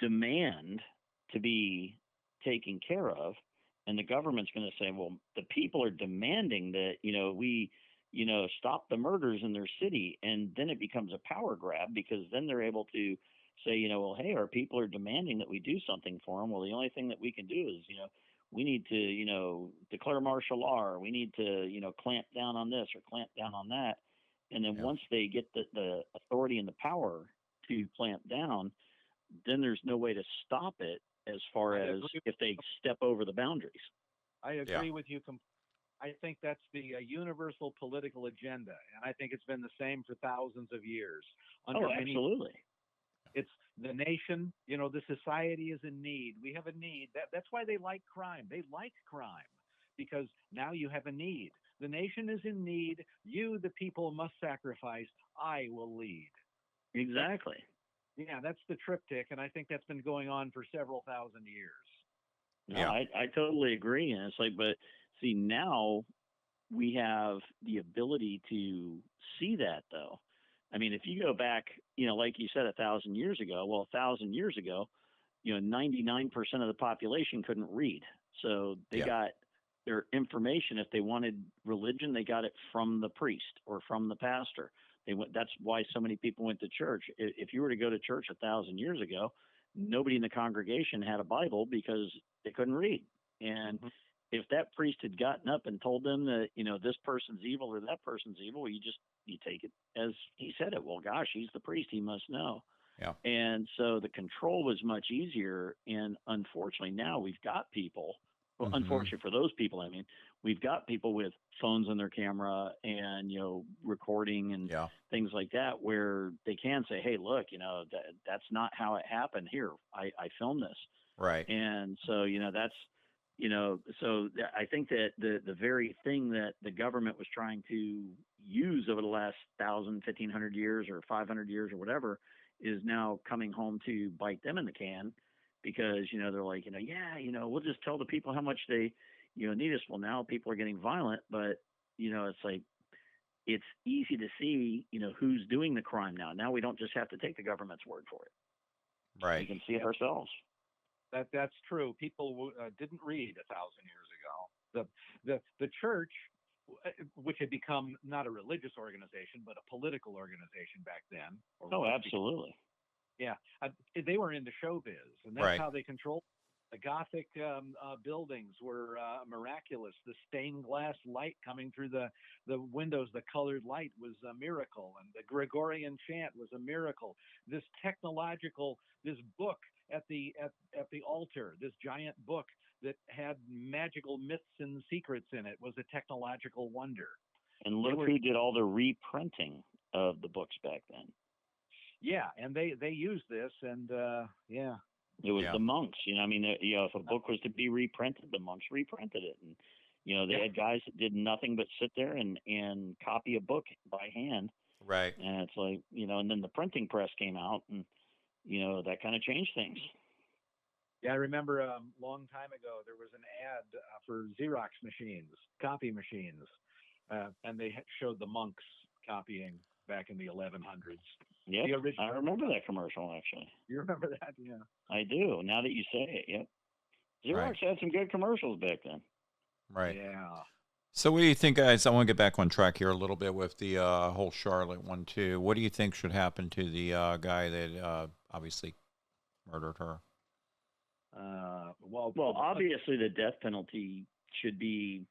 demand to be taken care of, and the government's going to say, well, the people are demanding that we stop the murders in their city, and then it becomes a power grab, because then they're able to say, well, hey, our people are demanding that we do something for them. Well, the only thing that we can do is we need to declare martial law, or we need to clamp down on this or clamp down on that. And then Yeah. once they get the authority and the power to clamp down, then there's no way to stop it as far as if they step over the boundaries. I agree with you. I think that's the universal political agenda, and I think it's been the same for thousands of years. Absolutely. It's the nation. The society is in need. We have a need. That's why they like crime. They like crime because now you have a need. The nation is in need. You, the people, must sacrifice. I will lead. Exactly. Yeah, that's the triptych, and I think that's been going on for several thousand years. No, yeah. I totally agree. And it's like, but see, now we have the ability to see that, though. I mean, if you go back, like you said, 1,000 years ago, 1,000 years ago, 99% of the population couldn't read. So they got their information. If they wanted religion, they got it from the priest or from the pastor. That's why so many people went to church. If you were to go to church 1,000 years ago, nobody in the congregation had a Bible because they couldn't read. And if that priest had gotten up and told them that, this person's evil or that person's evil, you take it as he said it. Well, gosh, he's the priest. He must know. Yeah. And so the control was much easier. And unfortunately, now we've got people. Well, unfortunately for those people, I mean, we've got people with phones on their camera and, recording and things like that, where they can say, hey, look, that's not how it happened here. I filmed this. Right. And so, that's, so I think that the very thing that the government was trying to use over the last 1,000, 1,500 years or 500 years or whatever is now coming home to bite them in the can. Because, they're like, we'll just tell the people how much they, need us. Well, now people are getting violent, but, it's like, it's easy to see, who's doing the crime now. Now we don't just have to take the government's word for it. Right. We can see it ourselves. That's true. People didn't read 1,000 years ago. The church, which had become not a religious organization, but a political organization back then. Absolutely. Yeah, they were into showbiz, and that's how they controlled. The Gothic buildings were miraculous. The stained glass light coming through the windows, the colored light was a miracle, and the Gregorian chant was a miracle. This book at the altar, this giant book that had magical myths and secrets in it, was a technological wonder. And look who did all the reprinting of the books back then. Yeah, and they used this, and it was the monks. If a book was to be reprinted, the monks reprinted it, and they had guys that did nothing but sit there and copy a book by hand. Right. And it's like and then the printing press came out, and that kind of changed things. Yeah, I remember a long time ago there was an ad for Xerox machines, copy machines, and they showed the monks copying back in the 1100s. Yep, I remember that commercial, actually. You remember that? Yeah. I do, now that you say it, yep. Xerox had some good commercials back then. Right. Yeah. So what do you think, guys? I want to get back on track here a little bit with the whole Charlotte one, too. What do you think should happen to the guy that obviously murdered her? Well, obviously the death penalty should be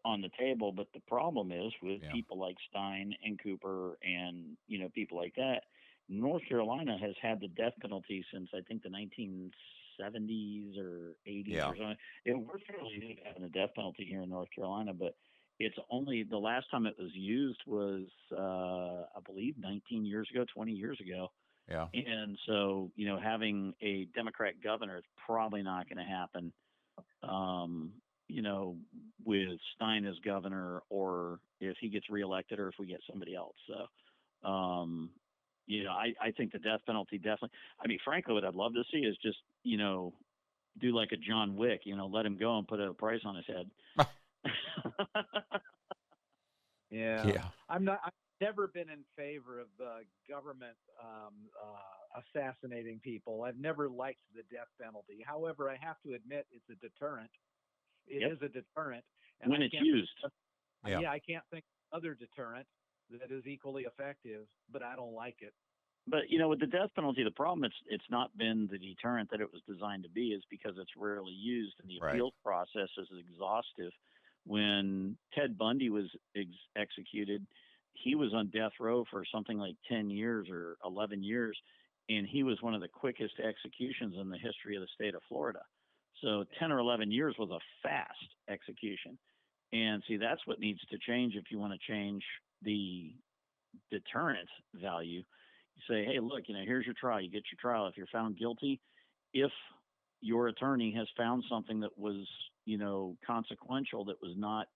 on the table, but the problem is with people like Stein and Cooper and, people like that, North Carolina has had the death penalty since I think the 1970s or 80s or something. We're fairly new to having a death penalty here in North Carolina, but it's only the last time it was used was, I believe 19 years ago, 20 years ago. Yeah. And so, having a Democrat governor is probably not going to happen. With Stein as governor, or if he gets reelected, or if we get somebody else. So, I think the death penalty definitely. I mean, frankly, what I'd love to see is just, do like a John Wick, let him go and put a price on his head. Yeah, Yeah. I've never been in favor of government assassinating people. I've never liked the death penalty. However, I have to admit it's a deterrent. It Yep. is a deterrent, and When it's used. Yeah. I can't think of other deterrent that is equally effective, but I don't like it. But with the death penalty, the problem it's not been the deterrent that it was designed to be, is because it's rarely used, and the Right. appeals process is exhaustive. When Ted Bundy was executed, he was on death row for something like 10 years or 11 years, and he was one of the quickest executions in the history of the state of Florida. So 10 or 11 years was a fast execution. And see, that's what needs to change if you want to change the deterrent value. You say, hey, look, here's your trial. You get your trial. If you're found guilty, if your attorney has found something that was, consequential, that was not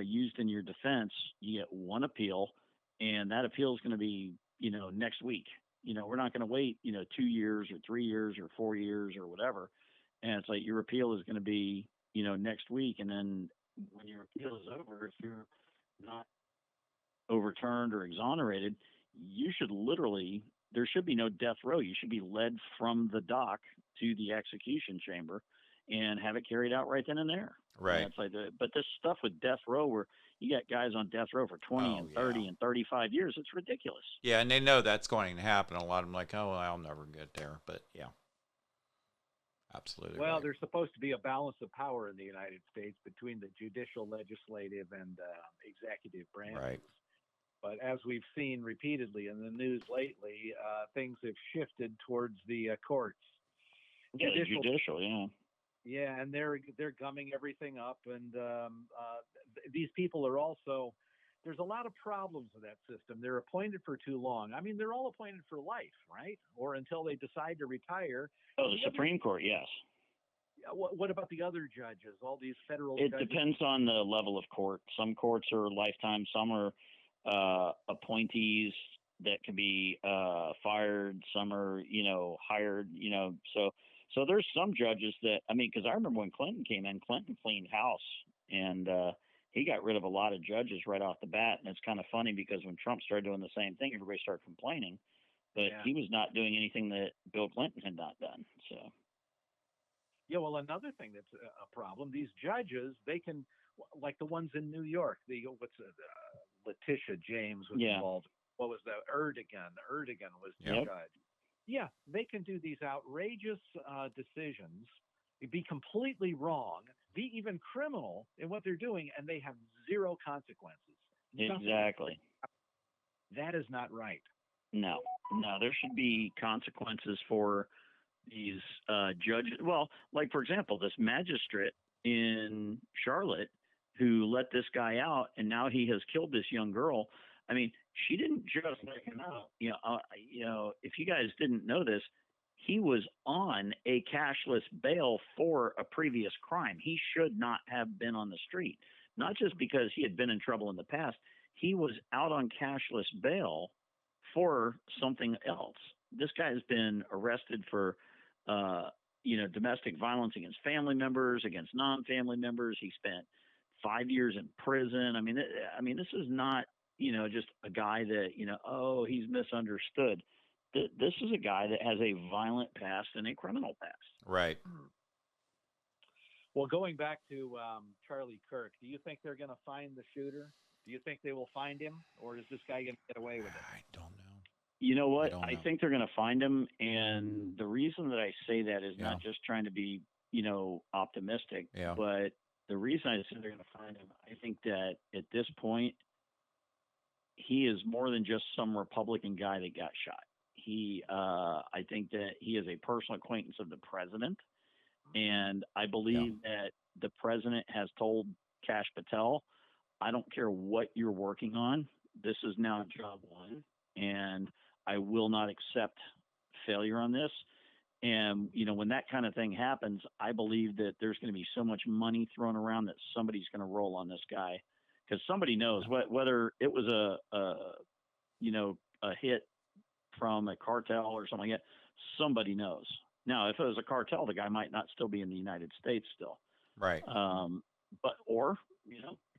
used in your defense, you get one appeal, and that appeal is going to be, next week. We're not going to wait, 2 years or 3 years or 4 years or whatever. And it's like your appeal is going to be, next week. And then when your appeal is over, if you're not overturned or exonerated, you should there should be no death row. You should be led from the dock to the execution chamber and have it carried out right then and there. Right. And it's like but this stuff with death row, where you got guys on death row for 20 and 30 and 35 years, it's ridiculous. Yeah, and they know that's going to happen. A lot of them like, oh, well, I'll never get there. But yeah, absolutely. Well, right. there's supposed to be a balance of power in the United States between the judicial, legislative, and executive branches. Right. But as we've seen repeatedly in the news lately, things have shifted towards the courts. Yeah, judicial, yeah. Yeah, and they're gumming everything up, and these people are also. There's a lot of problems with that system. They're appointed for too long. I mean, they're all appointed for life, right? Or until they decide to retire. Oh, the Supreme Court, yes. What about the other judges? All these federal It judges? depends on the level of court. Some courts are lifetime. Some are appointees that can be fired. Some are, hired. So there's some judges that, because I remember when Clinton came in, Clinton cleaned house, and he got rid of a lot of judges right off the bat. And it's kind of funny because when Trump started doing the same thing, everybody started complaining, but he was not doing anything that Bill Clinton had not done. So. Yeah, well, another thing that's a problem, these judges, they can, like the ones in New York, Letitia James was involved. What was that? Erdogan was the judge. Yeah, they can do these outrageous decisions, be completely wrong, be even criminal in what they're doing, and they have zero consequences. Exactly. That is not right. No, there should be consequences for these judges. Well, like, for example, this magistrate in Charlotte who let this guy out, and now he has killed this young girl. I mean, she didn't just let him out. If you guys didn't know this, he was on a cashless bail for a previous crime. He should not have been on the street, not just because he had been in trouble in the past. He was out on cashless bail for something else. This guy has been arrested for, domestic violence against family members, against non-family members. He spent 5 years in prison. I mean, this is not, just a guy that, he's misunderstood. This is a guy that has a violent past and a criminal past. Right. Well, going back to Charlie Kirk, do you think they're going to find the shooter? Do you think they will find him, or is this guy going to get away with it? I don't know. You know what? I think they're going to find him, and the reason that I say that is not just trying to be, optimistic, but the reason I say they're going to find him, I think that at this point, he is more than just some Republican guy that got shot. I think that he is a personal acquaintance of the president, and I believe that the president has told Kash Patel, I don't care what you're working on, this is now job one, and I will not accept failure on this. And, when that kind of thing happens, I believe that there's going to be so much money thrown around that somebody's going to roll on this guy, because somebody knows whether it was a hit from a cartel or something like that. Somebody knows. Now, if it was a cartel, the guy might not still be in the United States still. Right.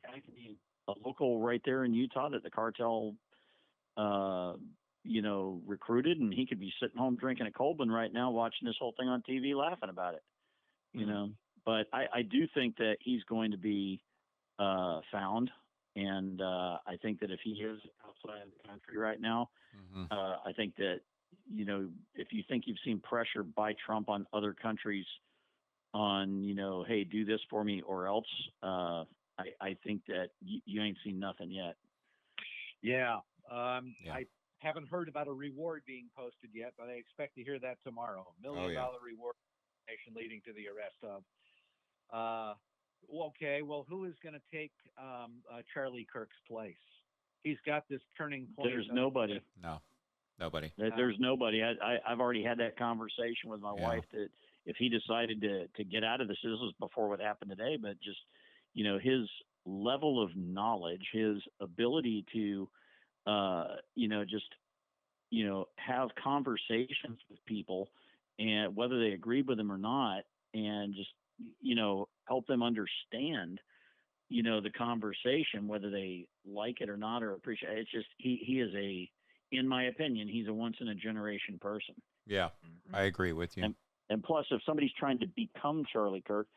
guy could be a local right there in Utah that the cartel, uh, recruited, and he could be sitting home drinking a Colbin right now, watching this whole thing on TV, laughing about it. You know, but I do think that he's going to be found, and I think that if he is outside of the country right now, Hmm. I think that if you think you've seen pressure by Trump on other countries on hey, do this for me or else, I think that you ain't seen nothing yet. Yeah. Yeah. I haven't heard about a reward being posted yet, but I expect to hear that tomorrow. $1 Oh million yeah. reward leading to the arrest of. Uh, okay, well, who is going to take Charlie Kirk's place? He's got this turning point. There's nobody. No, nobody. There's nobody. I've already had that conversation with my Yeah. wife that if he decided to get out of this was before what happened today, but just his level of knowledge, his ability to just have conversations with people, and whether they agreed with him or not, and just help them understand the conversation, whether they like it or not or appreciate it. It's just he is in my opinion, he's a once in a generation person. Yeah, I agree with you. And plus, if somebody's trying to become Charlie Kirk,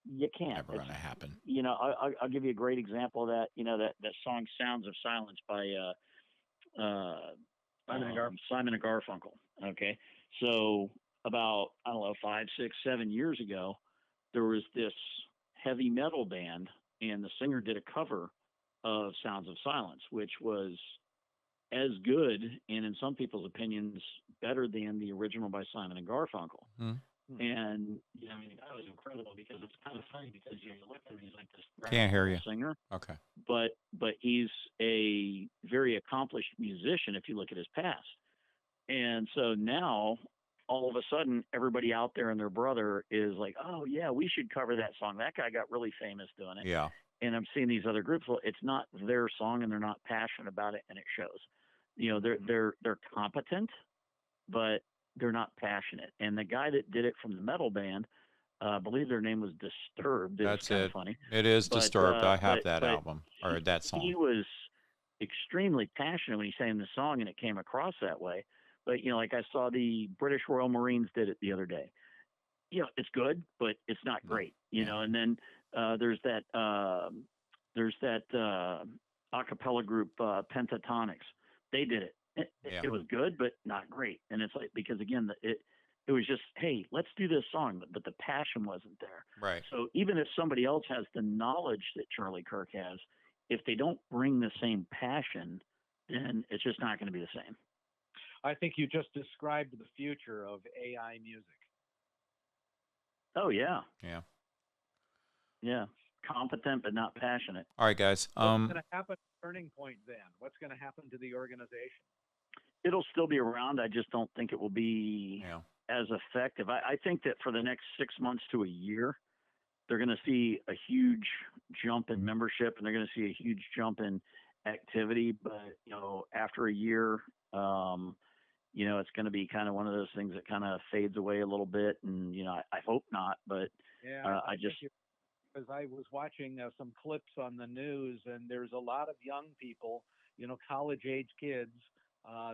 you can't. Never going to happen. I'll give you a great example of that. That song "Sounds of Silence" by Simon and Garfunkel. Okay, so about I don't know 5, 6, 7 years ago, there was this heavy metal band, and the singer did a cover of "Sounds of Silence," which was as good, and in some people's opinions, better than the original by Simon and Garfunkel. Hmm. And that was incredible because it's kind of funny because you look at him, he's like this Can't hear you. singer, Okay. but he's a very accomplished musician if you look at his past. And so now all of a sudden everybody out there and their brother is like, oh yeah, we should cover that song. That guy got really famous doing it. Yeah. And I'm seeing these other groups. Well, it's not their song and they're not passionate about it, and it shows. They're competent, but they're not passionate. And the guy that did it from the metal band, I believe their name was Disturbed. That's kind it. of funny. It is But, Disturbed. I have that but album or that song. He was extremely passionate when he sang the song, and it came across that way. But like I saw the British Royal Marines did it the other day. It's good, but it's not great. And then there's that a cappella group Pentatonics. They did it. It was good, but not great. And it's like because again, it was just hey, let's do this song, but the passion wasn't there. Right. So even if somebody else has the knowledge that Charlie Kirk has, if they don't bring the same passion, then it's just not going to be the same. I think you just described the future of AI music. Oh yeah. Yeah. Yeah. Competent but not passionate. All right, guys. What's going to happen? Turning point. Then what's going to happen to the organization? It'll still be around. I just don't think it will be as effective. I think that for the next 6 months to a year, they're going to see a huge jump in membership, and they're going to see a huge jump in activity. But after a year, it's going to be kind of one of those things that kind of fades away a little bit. And I hope not. But I just. Because I was watching some clips on the news, and there's a lot of young people, college-age kids.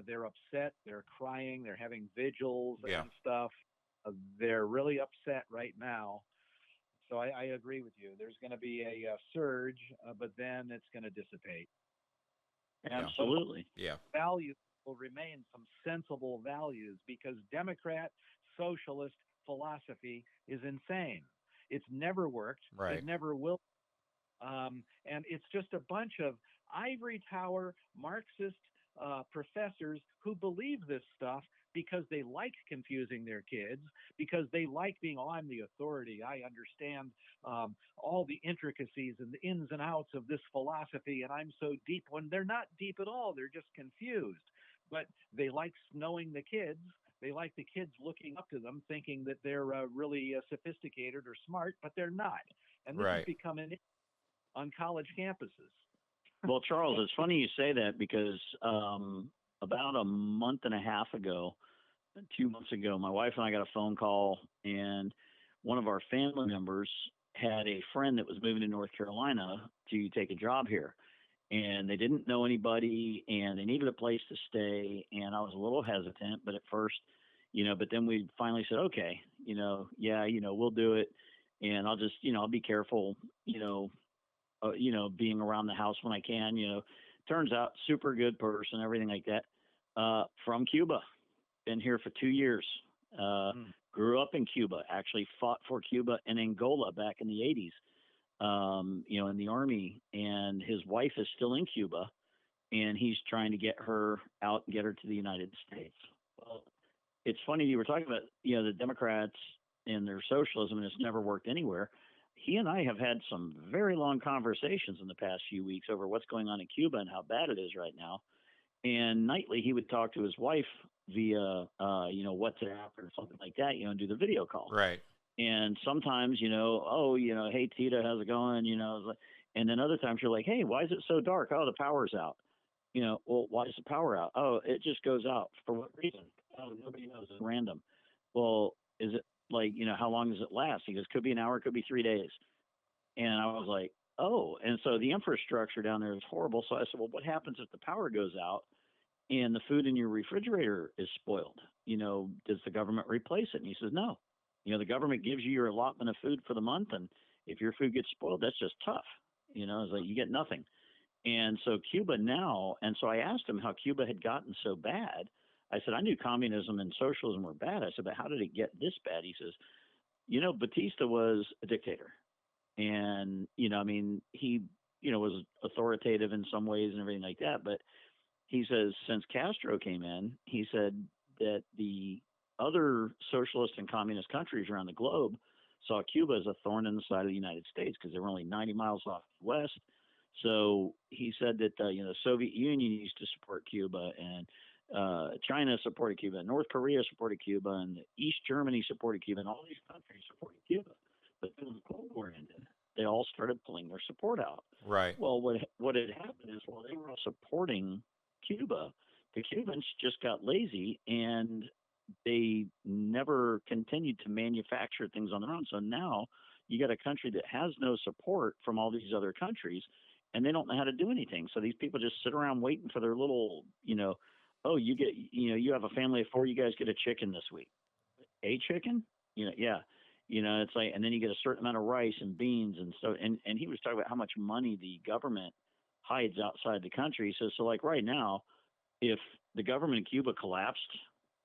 They're upset. They're crying. They're having vigils and stuff. They're really upset right now. So I agree with you. There's going to be a surge, but then it's going to dissipate. Absolutely. Yeah. Values will remain some sensible values because Democrat socialist philosophy is insane. It's never worked. Right. It never will. And it's just a bunch of ivory tower Marxist professors who believe this stuff because they like confusing their kids, because they like being, I'm the authority. I understand all the intricacies and the ins and outs of this philosophy, and I'm so deep, when they're not deep at all. They're just confused. But they like knowing the kids. They like the kids looking up to them, thinking that they're really sophisticated or smart, but they're not. And this is becoming on college campuses. Well, Charles, it's funny you say that because about a month and a half ago, 2 months ago, my wife and I got a phone call, and one of our family members had a friend that was moving to North Carolina to take a job here, and they didn't know anybody, and they needed a place to stay. And I was a little hesitant, but at first, but then we finally said, okay, yeah, we'll do it, and I'll just, I'll be careful, being around the house when I can. Turns out super good person, everything like that. From Cuba, been here for 2 years. Grew up in Cuba, actually fought for Cuba and Angola back in the 80s. In the army, and his wife is still in Cuba, and he's trying to get her out and get her to the United States. Well, it's funny you were talking about, the Democrats and their socialism, and it's never worked anywhere. He and I have had some very long conversations in the past few weeks over what's going on in Cuba and how bad it is right now. And nightly, he would talk to his wife via, WhatsApp or something like that, and do the video call. Right. And sometimes, hey, Tita, how's it going? And then other times you're like, hey, why is it so dark? Oh, the power's out. Well, why is the power out? Oh, it just goes out. For what reason? Oh, nobody knows. It's random. Well, is it like, how long does it last? He goes, could be an hour, could be 3 days. And I was like, oh. And so the infrastructure down there is horrible. So I said, well, what happens if the power goes out and the food in your refrigerator is spoiled? Does the government replace it? And he says, no. The government gives you your allotment of food for the month, and if your food gets spoiled, that's just tough. It's like you get nothing. And so Cuba now, and so I asked him how Cuba had gotten so bad. I said, I knew communism and socialism were bad. I said, but how did it get this bad? He says, Batista was a dictator. And, he, was authoritative in some ways and everything like that. But he says, since Castro came in, he said that the other socialist and communist countries around the globe saw Cuba as a thorn in the side of the United States because they were only 90 miles off west. So he said that the Soviet Union used to support Cuba, and China supported Cuba, North Korea supported Cuba, and East Germany supported Cuba, and all these countries supported Cuba. But then the Cold War ended, they all started pulling their support out. Right. Well, what had happened is while they were all supporting Cuba, the Cubans just got lazy and they never continued to manufacture things on their own. So now you got a country that has no support from all these other countries, and they don't know how to do anything. So these people just sit around waiting for their little, oh, you have a family of 4, you guys get a chicken this week. A chicken? Yeah. It's like, and then you get a certain amount of rice and beans and so, and he was talking about how much money the government hides outside the country. So like right now, if the government in Cuba collapsed,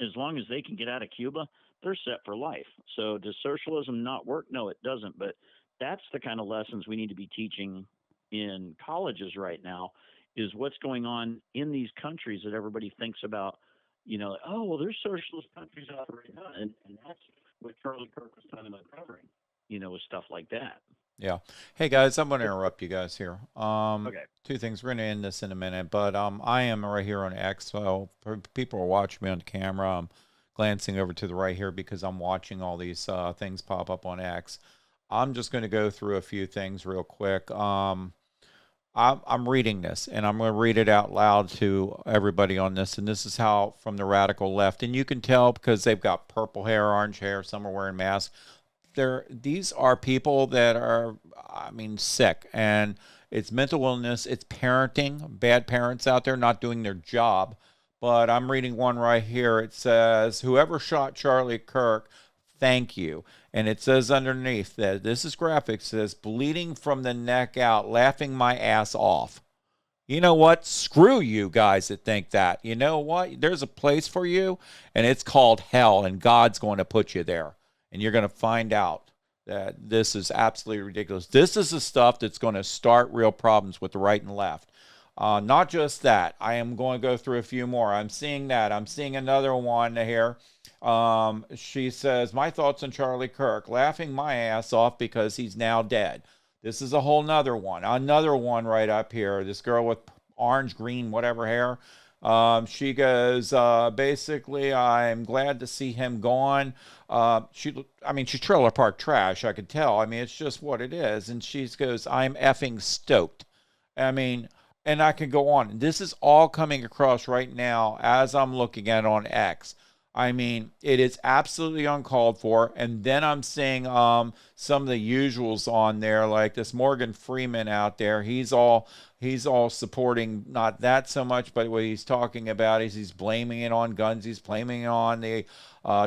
as long as they can get out of Cuba, they're set for life. So does socialism not work? No, it doesn't. But that's the kind of lessons we need to be teaching in colleges right now, is what's going on in these countries that everybody thinks about, oh, well, there's socialist countries out there right now. And that's what Charlie Kirk was talking about covering, with stuff like that. Yeah. Hey guys, I'm going to interrupt you guys here. Okay. 2 things. We're going to end this in a minute, but I am right here on X. So people are watching me on the camera. I'm glancing over to the right here because I'm watching all these things pop up on X. I'm just going to go through a few things real quick. I'm reading this, and I'm going to read it out loud to everybody on this. And this is how from the radical left, and you can tell because they've got purple hair, orange hair, some are wearing masks. These are people that are, sick, and it's mental illness, it's parenting, bad parents out there not doing their job. But I'm reading one right here. It says, whoever shot Charlie Kirk, thank you. And it says underneath that, this is graphic, says, bleeding from the neck out, laughing my ass off. You know what? Screw you guys that think that. You know what? There's a place for you, and it's called hell, and God's going to put you there. And you're going to find out that this is absolutely ridiculous. This is the stuff that's going to start real problems with the right and left. Not just that. I am going to go through a few more. I'm seeing that. I'm seeing another one here. She says, my thoughts on Charlie Kirk. Laughing my ass off because he's now dead. This is a whole nother one. Another one right up here. This girl with orange, green, whatever hair. She goes, basically, I'm glad to see him gone. She's trailer park trash, I could tell. It's just what it is. And she goes, I'm effing stoked. And I can go on. This is all coming across right now as I'm looking at it on X. I mean, it is absolutely uncalled for. And then I'm seeing some of the usuals on there, like this Morgan Freeman out there. He's all supporting not that so much, but what he's talking about is he's blaming it on guns. He's blaming it on the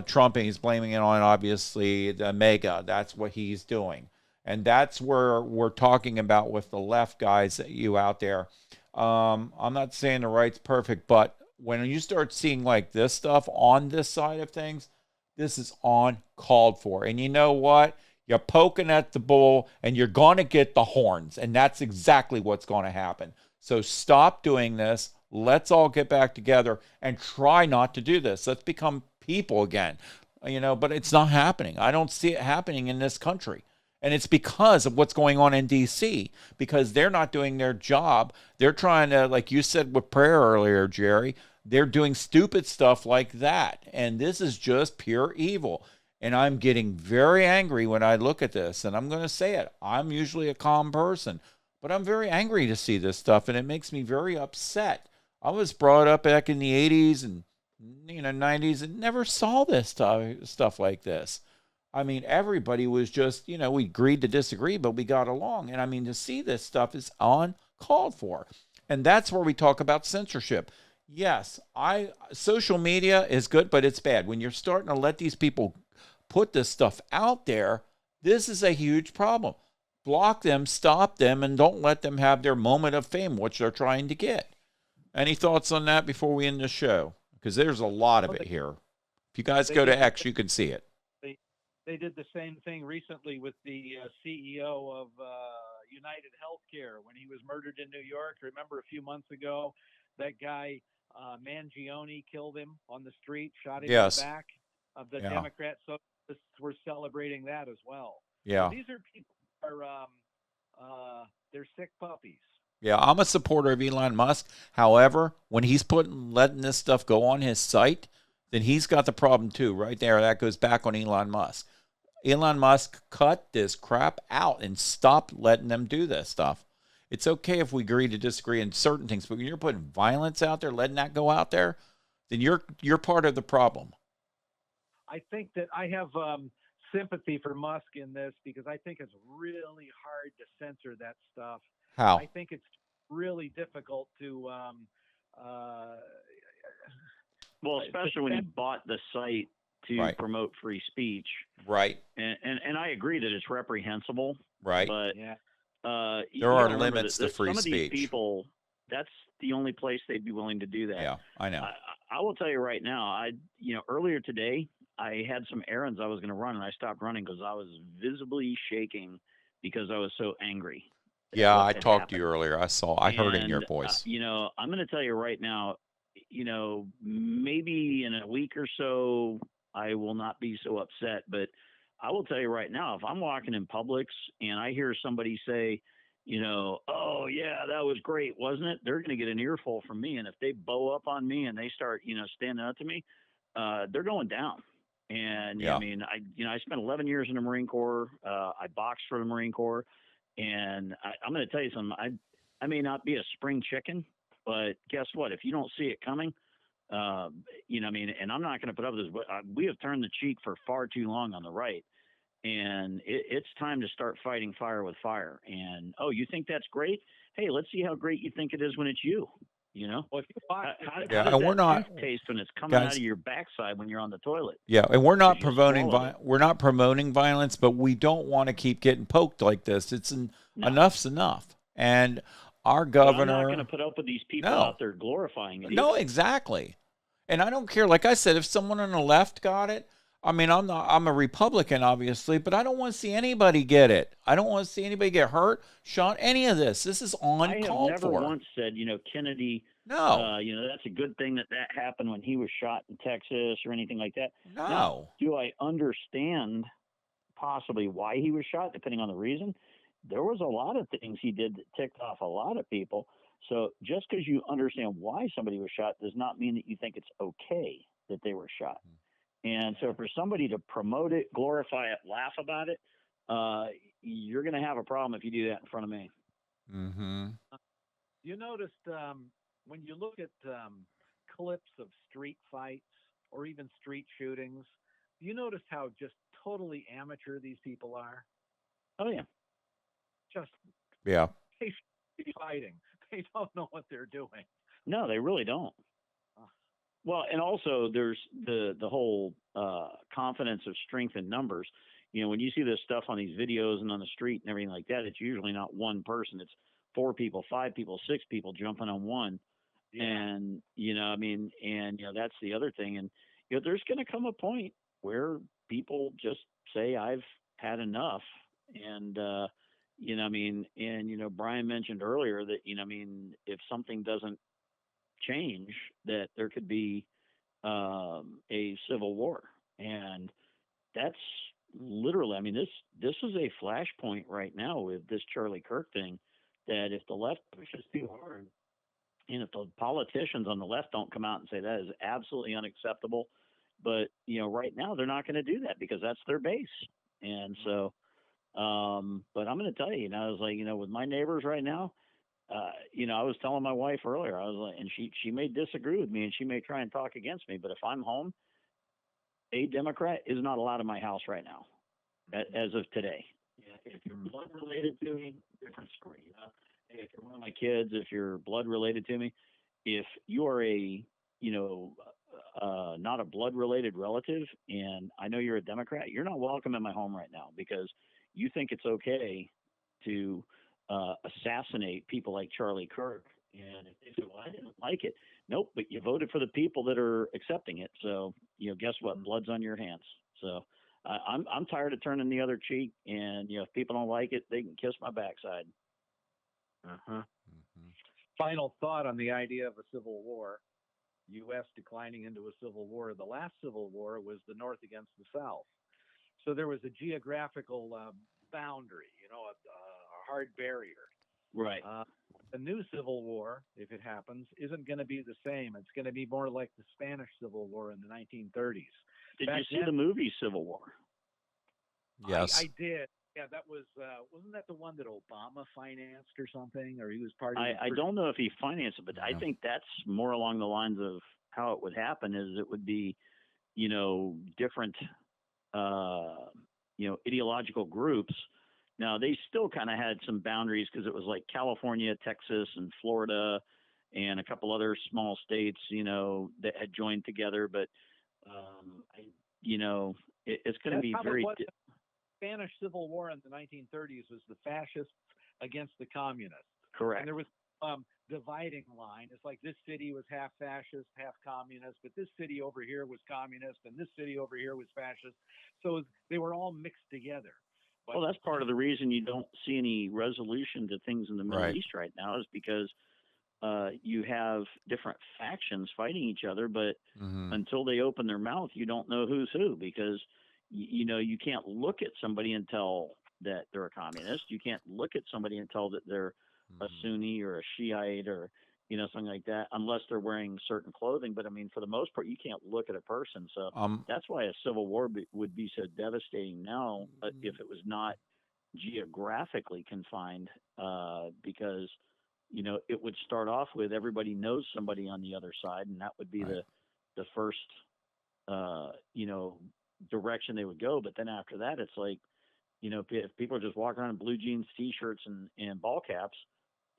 Trump, and he's blaming it on obviously the MAGA. That's what he's doing, and that's where we're talking about with the left guys, you out there. I'm not saying the right's perfect, but when you start seeing like this stuff on this side of things, this is uncalled for. And you know what? You're poking at the bull and you're going to get the horns. And that's exactly what's going to happen. So stop doing this. Let's all get back together and try not to do this. Let's become people again. But it's not happening. I don't see it happening in this country. And it's because of what's going on in D.C., because they're not doing their job. They're trying to, like you said with prayer earlier, Jerry, they're doing stupid stuff like that. And this is just pure evil. And I'm getting very angry when I look at this. And I'm going to say it. I'm usually a calm person, but I'm very angry to see this stuff. And it makes me very upset. I was brought up back in the 80s and 90s and never saw this stuff like this. I mean, everybody was just, we agreed to disagree, but we got along. And I mean, to see this stuff is uncalled for. And that's where we talk about censorship. Yes, social media is good, but it's bad. When you're starting to let these people put this stuff out there, this is a huge problem. Block them, stop them, and don't let them have their moment of fame, which they're trying to get. Any thoughts on that before we end the show? Because there's a lot of it here. If you guys go to X, you can see it. They did the same thing recently with the CEO of United Healthcare when he was murdered in New York. Remember a few months ago, that guy Mangione killed him on the street, shot him in the back of the Democrat Socialists were celebrating that as well. Yeah. So these are people who are they're sick puppies. Yeah, I'm a supporter of Elon Musk. However, when he's letting this stuff go on his site, then he's got the problem too, right there. That goes back on Elon Musk. Elon Musk cut this crap out and stop letting them do this stuff. It's okay if we agree to disagree in certain things, but when you're putting violence out there, letting that go out there, then you're part of the problem. I think that I have sympathy for Musk in this because I think it's really hard to censor that stuff. How? I think it's really difficult to well, especially when he bought the site to promote free speech. Right. And I agree that it's reprehensible. Right. But there are limits to free speech. Some of these people, that's the only place they'd be willing to do that. Yeah, I know. I will tell you right now, earlier today, I had some errands I was going to run, and I stopped running because I was visibly shaking because I was so angry. Yeah, I talked to you earlier. I heard it in your voice. I'm going to tell you right now, maybe in a week or so, I will not be so upset. But I will tell you right now, if I'm walking in Publix and I hear somebody say, oh, yeah, that was great, wasn't it? They're going to get an earful from me. And if they bow up on me and they start, standing up to me, they're going down. And I mean, I spent 11 years in the Marine Corps. I boxed for the Marine Corps. And I'm going to tell you something. I may not be a spring chicken, but guess what? If you don't see it coming, and I'm not going to put up with this, but we have turned the cheek for far too long on the right. And it's time to start fighting fire with fire. And, you think that's great? Hey, let's see how great you think it is when it's you. Well, if you watch, how does we're not taste when it's coming out of your backside when you're on the toilet? Yeah, and we're not promoting violence, but we don't want to keep getting poked like this. It's enough's enough. And our governor, I'm not going to put up with these people out there glorifying it. No, exactly. And I don't care. Like I said, if someone on the left got it, I mean, I'm a Republican, obviously, but I don't want to see anybody get it. I don't want to see anybody get hurt, shot, any of this. This is uncalled for. I have never once said, Kennedy, no. That's a good thing that happened when he was shot in Texas or anything like that. No. Now, do I understand possibly why he was shot, depending on the reason? There was a lot of things he did that ticked off a lot of people. So just because you understand why somebody was shot does not mean that you think it's okay that they were shot. And so for somebody to promote it, glorify it, laugh about it, you're going to have a problem if you do that in front of me. Mm-hmm. You noticed when you look at clips of street fights or even street shootings, you notice how just totally amateur these people are? Oh yeah. Just Yeah. they should be fighting. They don't know what they're doing. No, they really don't. Uh, Well, and also there's the whole confidence of strength in numbers. You know, when you see this stuff on these videos and on the street and everything like that, it's usually not one person. It's 4 people, 5 people, 6 people jumping on one. yeah. And I mean, and that's the other thing. And there's going to come a point where people just say, I've had enough. And I mean, and Brian mentioned earlier that I mean, if something doesn't change, that there could be a civil war. And that's literally, I mean, this is a flashpoint right now with this Charlie Kirk thing, that if the left pushes too hard, and if the politicians on the left don't come out and say that is absolutely unacceptable, but right now they're not going to do that because that's their base. And so, but I'm going to tell you, I was like, with my neighbors right now, I was telling my wife earlier, I was like, and she may disagree with me and she may try and talk against me, but if I'm home, a Democrat is not allowed in my house right now, as of today. If you're blood related to me, different story. If you're one of my kids, if you're blood related to me, if you are a, not a blood related relative, and I know you're a Democrat, you're not welcome in my home right now because you think it's okay to assassinate people like Charlie Kirk. And if they say, well, I didn't like it. Nope, but you voted for the people that are accepting it. So, guess what? Blood's on your hands. So I'm tired of turning the other cheek. And, if people don't like it, they can kiss my backside. Uh-huh. Final thought on the idea of a civil war. U.S. declining into a civil war. The last civil war was the North against the South. So there was a geographical boundary, a hard barrier. Right. The new civil war, if it happens, isn't going to be the same. It's going to be more like the Spanish Civil War in the 1930s. Did you see the movie Civil War? Yes. I did. Yeah, that was wasn't that the one that Obama financed or something, or he was part of? I don't know if he financed it, but I think that's more along the lines of how it would happen. Is it would be, different, ideological groups. Now they still kind of had some boundaries because it was like California, Texas, and Florida, and a couple other small states, that had joined together. But it's going to be very. Spanish Civil War in the 1930s was the fascists against the communists. Correct. And there was dividing line. It's like this city was half fascist, half communist, but this city over here was communist, and this city over here was fascist. So they were all mixed together. Well, that's part of the reason you don't see any resolution to things in the Middle East right now, is because you have different factions fighting each other, but until they open their mouth, you don't know who's who, because you can't look at somebody and tell that they're a communist. You can't look at somebody and tell that they're a Sunni or a Shiite or something like that, unless they're wearing certain clothing. But I mean, for the most part, you can't look at a person. So that's why a civil war would be so devastating now, if it was not geographically confined, because it would start off with everybody knows somebody on the other side, and that would be the first direction they would go. But then after that, it's like, if people are just walking around in blue jeans, t-shirts, and ball caps,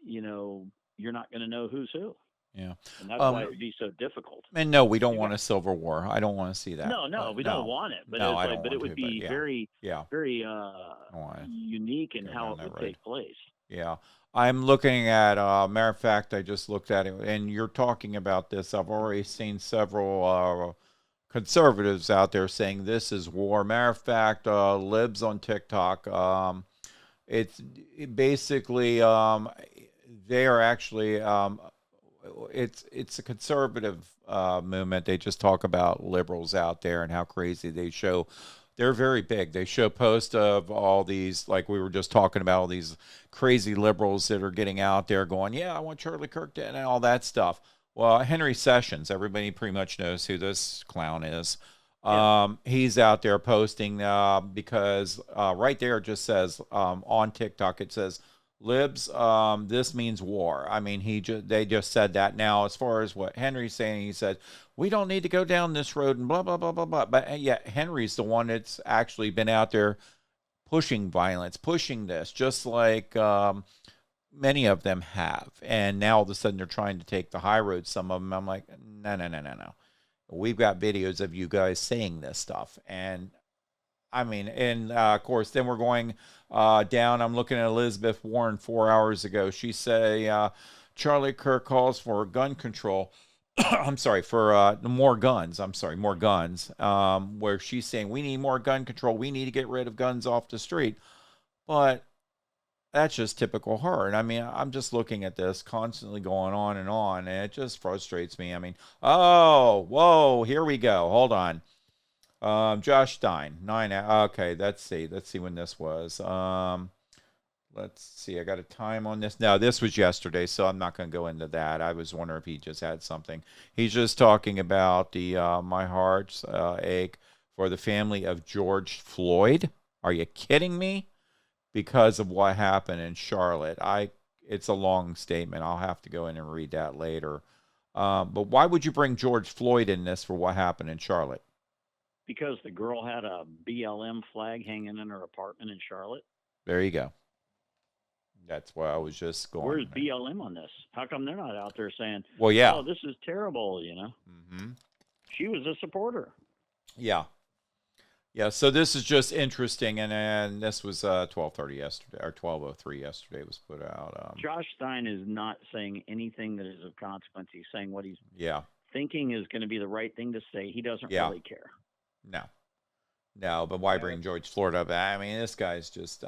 you're not going to know who's who. Yeah. And that's why it would be so difficult. And no, we don't want a civil war. I don't want to see that. No, we don't want it. But it would be very unique in how it would take place. Yeah. I'm looking at, matter of fact, I just looked at it, and you're talking about this. I've already seen several conservatives out there saying this is war. Matter of fact, libs on TikTok, basically they are actually it's a conservative movement. They just talk about liberals out there and how crazy they show. They're very big. They show posts of all these, like we were just talking about, all these crazy liberals that are getting out there going, yeah, I want Charlie Kirk to, and all that stuff. Well, Henry Sessions, everybody pretty much knows who this clown is. He's out there posting because right there it just says on TikTok, it says, libs, this means war. I mean, they just said that. Now, as far as what Henry's saying, he said we don't need to go down this road and blah blah blah blah blah. But yeah, Henry's the one that's actually been out there pushing violence, pushing this, just like many of them have. And now all of a sudden they're trying to take the high road. Some of them, I'm like, no, no, no, no, no. We've got videos of you guys saying this stuff, and I mean, and of course, then we're going down. I'm looking at Elizabeth Warren 4 hours ago. She said Charlie Kirk calls for gun control. I'm sorry, for more guns. I'm sorry, more guns. Where she's saying we need more gun control. We need to get rid of guns off the street. But that's just typical her. And I mean, I'm just looking at this constantly going on, and it just frustrates me. I mean, oh, whoa, here we go. Hold on. Josh Stein, 9. Okay, let's see when this was. Let's see. I got a time on this. No, this was yesterday, so I'm not going to go into that. I was wondering if he just had something. He's just talking about the my heart's ache for the family of George Floyd. Are you kidding me? Because of what happened in Charlotte. It's a long statement. I'll have to go in and read that later. But why would you bring George Floyd in this for what happened in Charlotte? Because the girl had a BLM flag hanging in her apartment in Charlotte. There you go. That's why I was just going. Where's BLM on this? How come they're not out there saying, well, yeah, oh, this is terrible, you know? Mm-hmm. She was a supporter. Yeah. Yeah, so this is just interesting, and this was 12:30 yesterday, or 12:03 yesterday was put out. Josh Stein is not saying anything that is of consequence. He's saying what he's yeah. thinking is going to be the right thing to say. He doesn't really care. No, but why bring George Floyd up? I mean, this guy's just,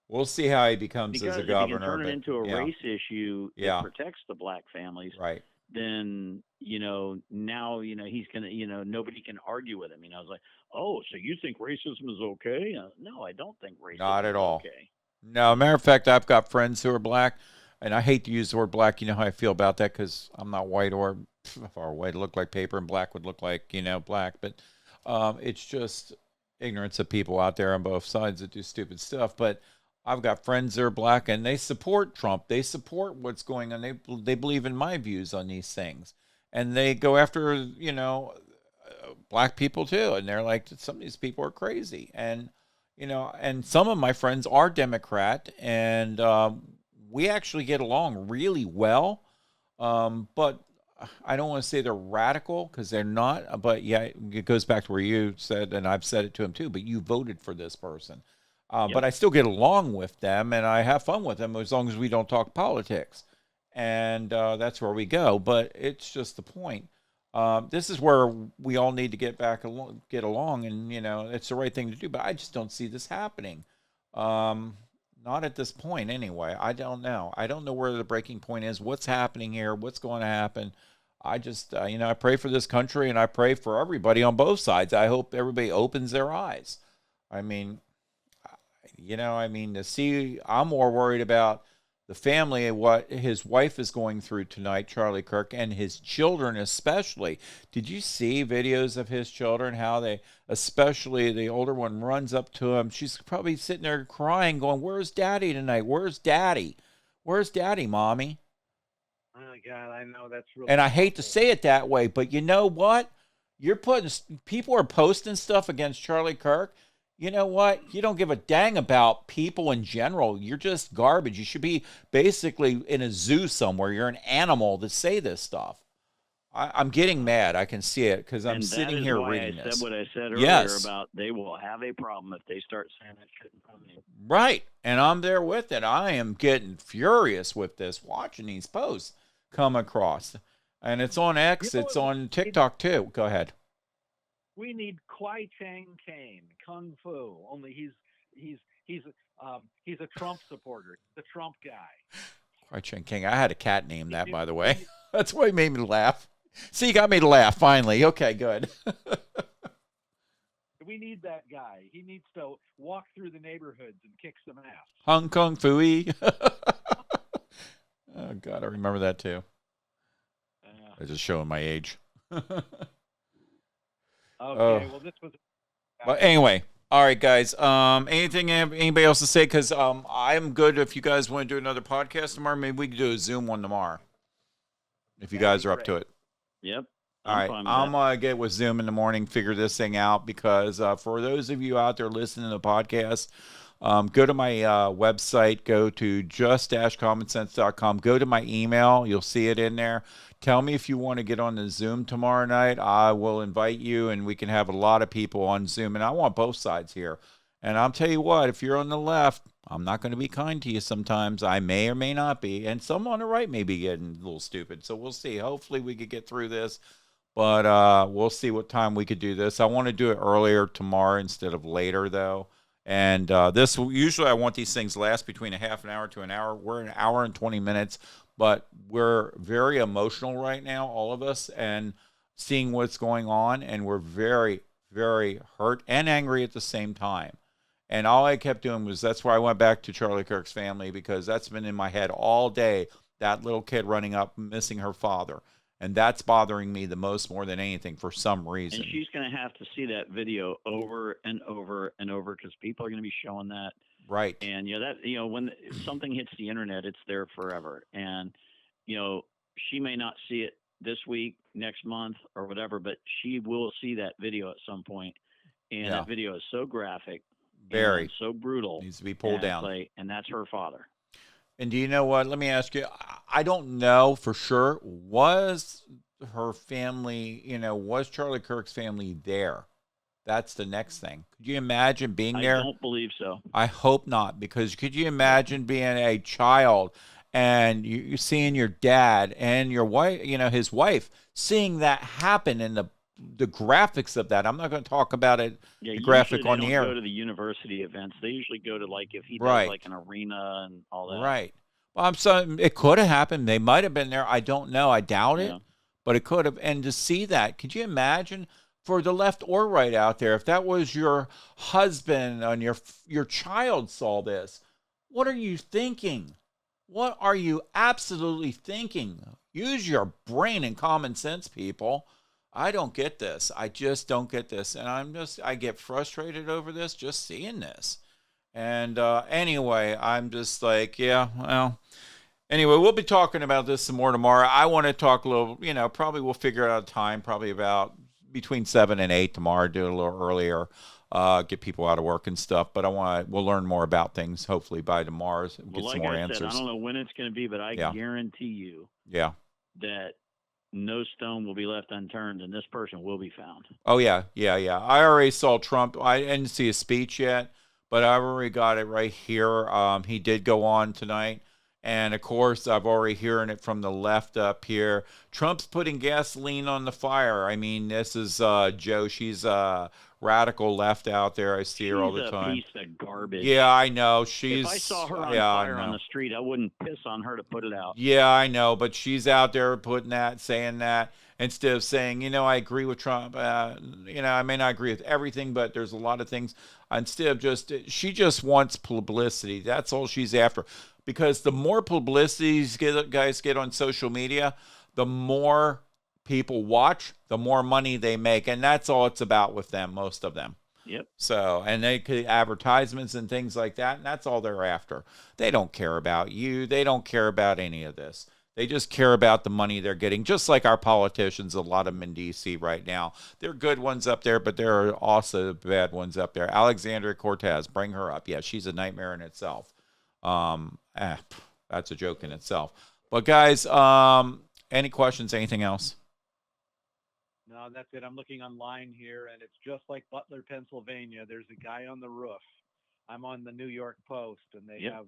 we'll see how he becomes because as a governor. If you can turn it into a race issue that protects the black families, right? Then now he's gonna nobody can argue with him. I was like, oh, so you think racism is okay? No, I don't think racism not at all. Okay. No, matter of fact, I've got friends who are black, and I hate to use the word black. You know how I feel about that because I'm not white or far white. Look like paper, and black would look like black. But it's just ignorance of people out there on both sides that do stupid stuff. But I've got friends that are black, and they support Trump. They support what's going on. They believe in my views on these things, and they go after black people too. And they're like, some of these people are crazy, and and some of my friends are Democrat, and we actually get along really well. But I don't want to say they're radical because they're not. But yeah, it goes back to where you said, and I've said it to him too. But you voted for this person. But I still get along with them, and I have fun with them as long as we don't talk politics. And that's where we go. But it's just the point. This is where we all need to get along, and it's the right thing to do. But I just don't see this happening. Not at this point, anyway. I don't know. I don't know where the breaking point is. What's happening here? What's going to happen? I just, I pray for this country, and I pray for everybody on both sides. I hope everybody opens their eyes. I mean, to see, I'm more worried about the family and what his wife is going through tonight, Charlie Kirk, and his children especially. Did you see videos of his children, how they, especially the older one, runs up to him? She's probably sitting there crying, going, where's Daddy tonight? Where's Daddy? Where's Daddy, Mommy? Oh, God, I know that's really. And I hate to say it that way, but you know what? People are posting stuff against Charlie Kirk. You know what? You don't give a dang about people in general. You're just garbage. You should be basically in a zoo somewhere. You're an animal to say this stuff. I'm getting mad. I can see it because I'm sitting here reading this. I said what I said earlier about they will have a problem if they start saying that shit in front of me. Right. And I'm there with it. I am getting furious with this, watching these posts come across. And it's on X. It's on TikTok too. Go ahead. We need Kwai Chang Caine, Kung Fu. Only he's a Trump supporter, the Trump guy. Kwai Chang Caine. I had a cat named that, by the way. That's why he made me laugh. See, you got me to laugh finally. Okay, good. We need that guy. He needs to walk through the neighborhoods and kick some ass. Hong Kong Fooey. Oh God, I remember that too. I'm just showing my age. Okay, well, this was. But anyway, All right, guys. Anything anybody else to say? Because I'm good. If you guys want to do another podcast tomorrow, maybe we can do a Zoom one tomorrow. If you That'd guys be are up to great. it. Yep, All I'm right, fine with I'm that. gonna get with Zoom in the morning, figure this thing out because for those of you out there listening to the podcast, go to my website, go to just-commonsense.com, go to my email, you'll see it in there. Tell me if you want to get on the Zoom tomorrow night. I will invite you, and we can have a lot of people on Zoom, and I want both sides here. And I'll tell you what, if you're on the left, I'm not going to be kind to you sometimes. I may or may not be, and some on the right may be getting a little stupid. So we'll see. Hopefully we could get through this. But we'll see what time we could do this. I want to do it earlier tomorrow instead of later, though. And this usually I want these things last between a half an hour to an hour. We're an hour and 20 minutes, but we're very emotional right now, all of us, and seeing what's going on, and we're very, very hurt and angry at the same time. And all I kept doing was that's why I went back to Charlie Kirk's family because that's been in my head all day. That little kid running up, missing her father. And that's bothering me the most more than anything for some reason. And she's going to have to see that video over and over and over because people are going to be showing that. Right. And when something hits the internet, it's there forever. And she may not see it this week, next month, or whatever, but she will see that video at some point. And that video is so graphic, very and so brutal, needs to be pulled down. And that's her father. And do you know what? Let me ask you. I don't know for sure. Was her family, was Charlie Kirk's family there? That's the next thing. Could you imagine being there? I don't believe so. I hope not, because could you imagine being a child and you seeing your dad and your wife, his wife, seeing that happen in the graphics of that? I'm not going to talk about it. Yeah, the graphic on the the air. They don't go to the university events. They usually go to if he does like an arena and all that. Right. Well, I'm sorry. It could have happened. They might have been there. I don't know. I doubt it, but it could have. And to see that, could you imagine for the left or right out there, if that was your husband and your child saw this, what are you thinking? What are you absolutely thinking? Use your brain and common sense, people. I don't get this. I just don't get this. And I get frustrated over this just seeing this. And anyway, I'm just like, yeah, well, anyway, we'll be talking about this some more tomorrow. I want to talk a little, probably we'll figure out a time, probably about between 7 and 8 tomorrow, do it a little earlier, get people out of work and stuff. But we'll learn more about things, hopefully by tomorrow, get some more answers. I don't know when it's going to be, but I guarantee you that no stone will be left unturned and this person will be found. Oh, yeah. I already saw Trump. I didn't see his speech yet, but I've already got it right here. He did go on tonight. And, of course, I've already hearing it from the left up here. Trump's putting gasoline on the fire. I mean, this is Joe. She's radical left out there. I see her all the time. She's a piece of garbage. Yeah, I know. If I saw her on fire on the street, I wouldn't piss on her to put it out. Yeah, I know. But she's out there saying that, instead of saying, I agree with Trump. I may not agree with everything, but there's a lot of things. Instead of she just wants publicity. That's all she's after. Because the more publicity guys get on social media, the more people watch, the more money they make. And that's all it's about with them, most of them. Yep. So, and they could advertisements and things like that, and that's all they're after. They don't care about you. They don't care about any of this. They just care about the money they're getting, just like our politicians, a lot of them in D.C. right now. There are good ones up there, but there are also bad ones up there. Alexandria Cortez, bring her up. Yeah, she's a nightmare in itself. That's a joke in itself. But guys, any questions, anything else? No, that's it. I'm looking online here, and it's just like Butler, Pennsylvania. There's a guy on the roof. I'm on the New York Post, and they have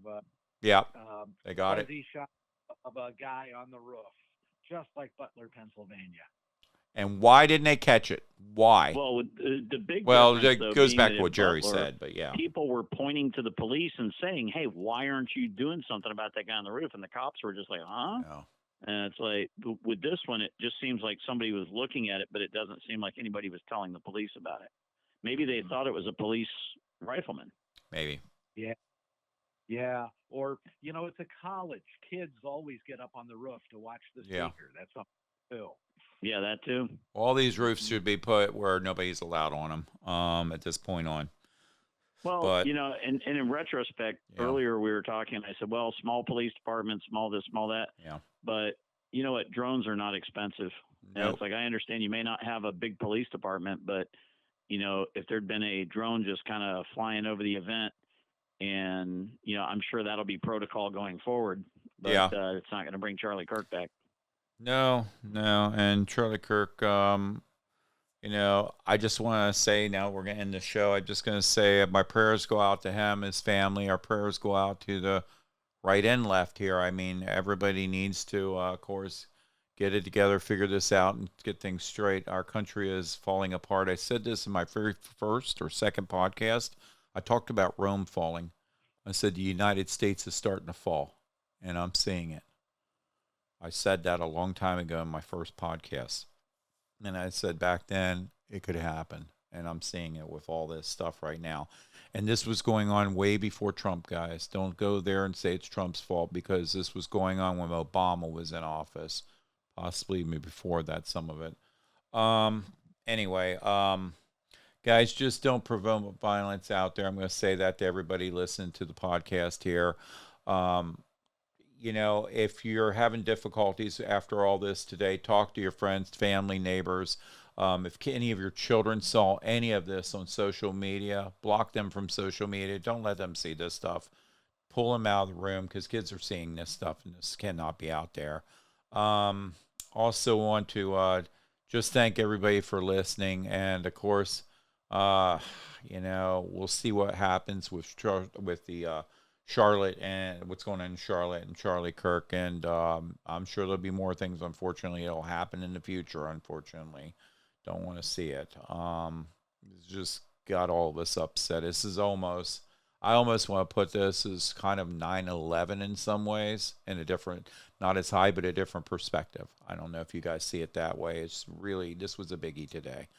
they got it. Shot of a guy on the roof, just like Butler, Pennsylvania. And why didn't they catch it? Why? Well, the big it goes back to what Jerry said, but yeah. People were pointing to the police and saying, hey, why aren't you doing something about that guy on the roof? And the cops were just like, huh? No. And it's like, with this one, it just seems like somebody was looking at it, but it doesn't seem like anybody was telling the police about it. Maybe they thought it was a police rifleman. Maybe. Yeah. Or, it's a college. Kids always get up on the roof to watch the speaker. Yeah. That's something too. Yeah, that too. All these roofs should be put where nobody's allowed on them at this point on. Well, But and in retrospect, yeah, earlier we were talking. I said, well, small police departments, small this, small that. yeah, But you know what? Drones are not expensive. And it's nope, like I understand you may not have a big police department, but if there'd been a drone just kind of flying over the event, and I'm sure that'll be protocol going forward. But yeah, it's not going to bring Charlie Kirk back. no, no, and Charlie Kirk. I just want to say now we're going to end the show. I'm just going to say my prayers go out to him, his family. Our prayers go out to the right and left here. I mean, everybody needs to, of course, get it together, figure this out, and get things straight. Our country is falling apart. I said this in my very first or second podcast. I talked about Rome falling. I said the United States is starting to fall, and I'm seeing it. I said that a long time ago in my first podcast. And I said back then it could happen. And I'm seeing it with all this stuff right now. And this was going on way before Trump, guys. Don't go there and say it's Trump's fault, because this was going on when Obama was in office, possibly even before that, some of it. Anyway, guys, just don't provoke violence out there. I'm going to say that to everybody listening to the podcast here. If you're having difficulties after all this today, talk to your friends, family, neighbors. If any of your children saw any of this on social media, block them from social media. Don't let them see this stuff. Pull them out of the room, because kids are seeing this stuff, and this cannot be out there. Also want to just thank everybody for listening. And, of course, we'll see what happens with the Charlotte and what's going on in Charlotte and Charlie Kirk. And I'm sure there'll be more things. Unfortunately, it'll happen in the future. Unfortunately, don't want to see it. It's just got all of us upset. I almost want to put this as kind of 9/11 in some ways, in a different, not as high, but a different perspective. I don't know if you guys see it that way. This was a biggie today.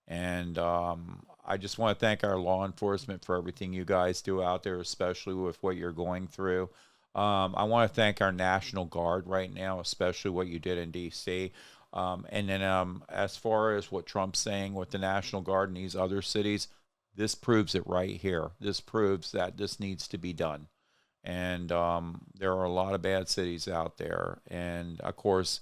And I just want to thank our law enforcement for everything you guys do out there, especially with what you're going through. I want to thank our National Guard right now, especially what you did in D.C. And then as far as what Trump's saying with the National Guard in these other cities, this proves it right here. This proves that this needs to be done. And there are a lot of bad cities out there. And, of course,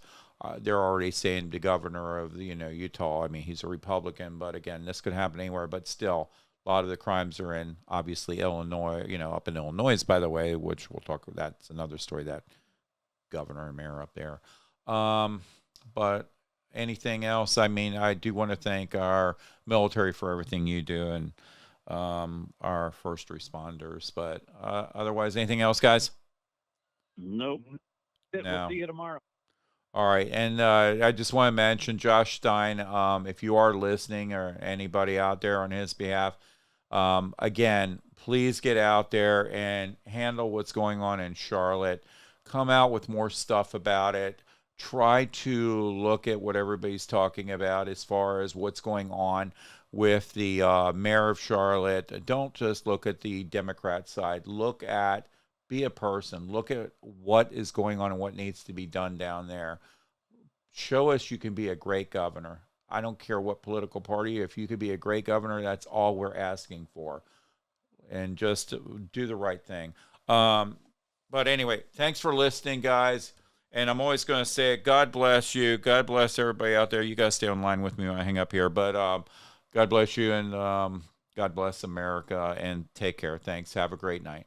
they're already saying the governor of Utah. I mean, he's a Republican, but again, this could happen anywhere. But still, a lot of the crimes are in obviously Illinois. Up in Illinois, by the way, which we'll talk about. That's another story. That governor and mayor up there. But anything else? I mean, I do want to thank our military for everything you do, and our first responders. But otherwise, anything else, guys? Nope. No. We'll see you tomorrow. All right, and I just want to mention Josh Stein. If you are listening, or anybody out there on his behalf, again, please get out there and handle what's going on in Charlotte. Come out with more stuff about it. Try to look at what everybody's talking about as far as what's going on with the mayor of Charlotte. Don't just look at the Democrat side. Be a person. Look at what is going on and what needs to be done down there. Show us you can be a great governor. I don't care what political party. If you could be a great governor, that's all we're asking for. And just do the right thing. But anyway, thanks for listening, guys. And I'm always going to say it. God bless you. God bless everybody out there. You guys stay online with me when I hang up here. But God bless you, and God bless America. And take care. Thanks. Have a great night.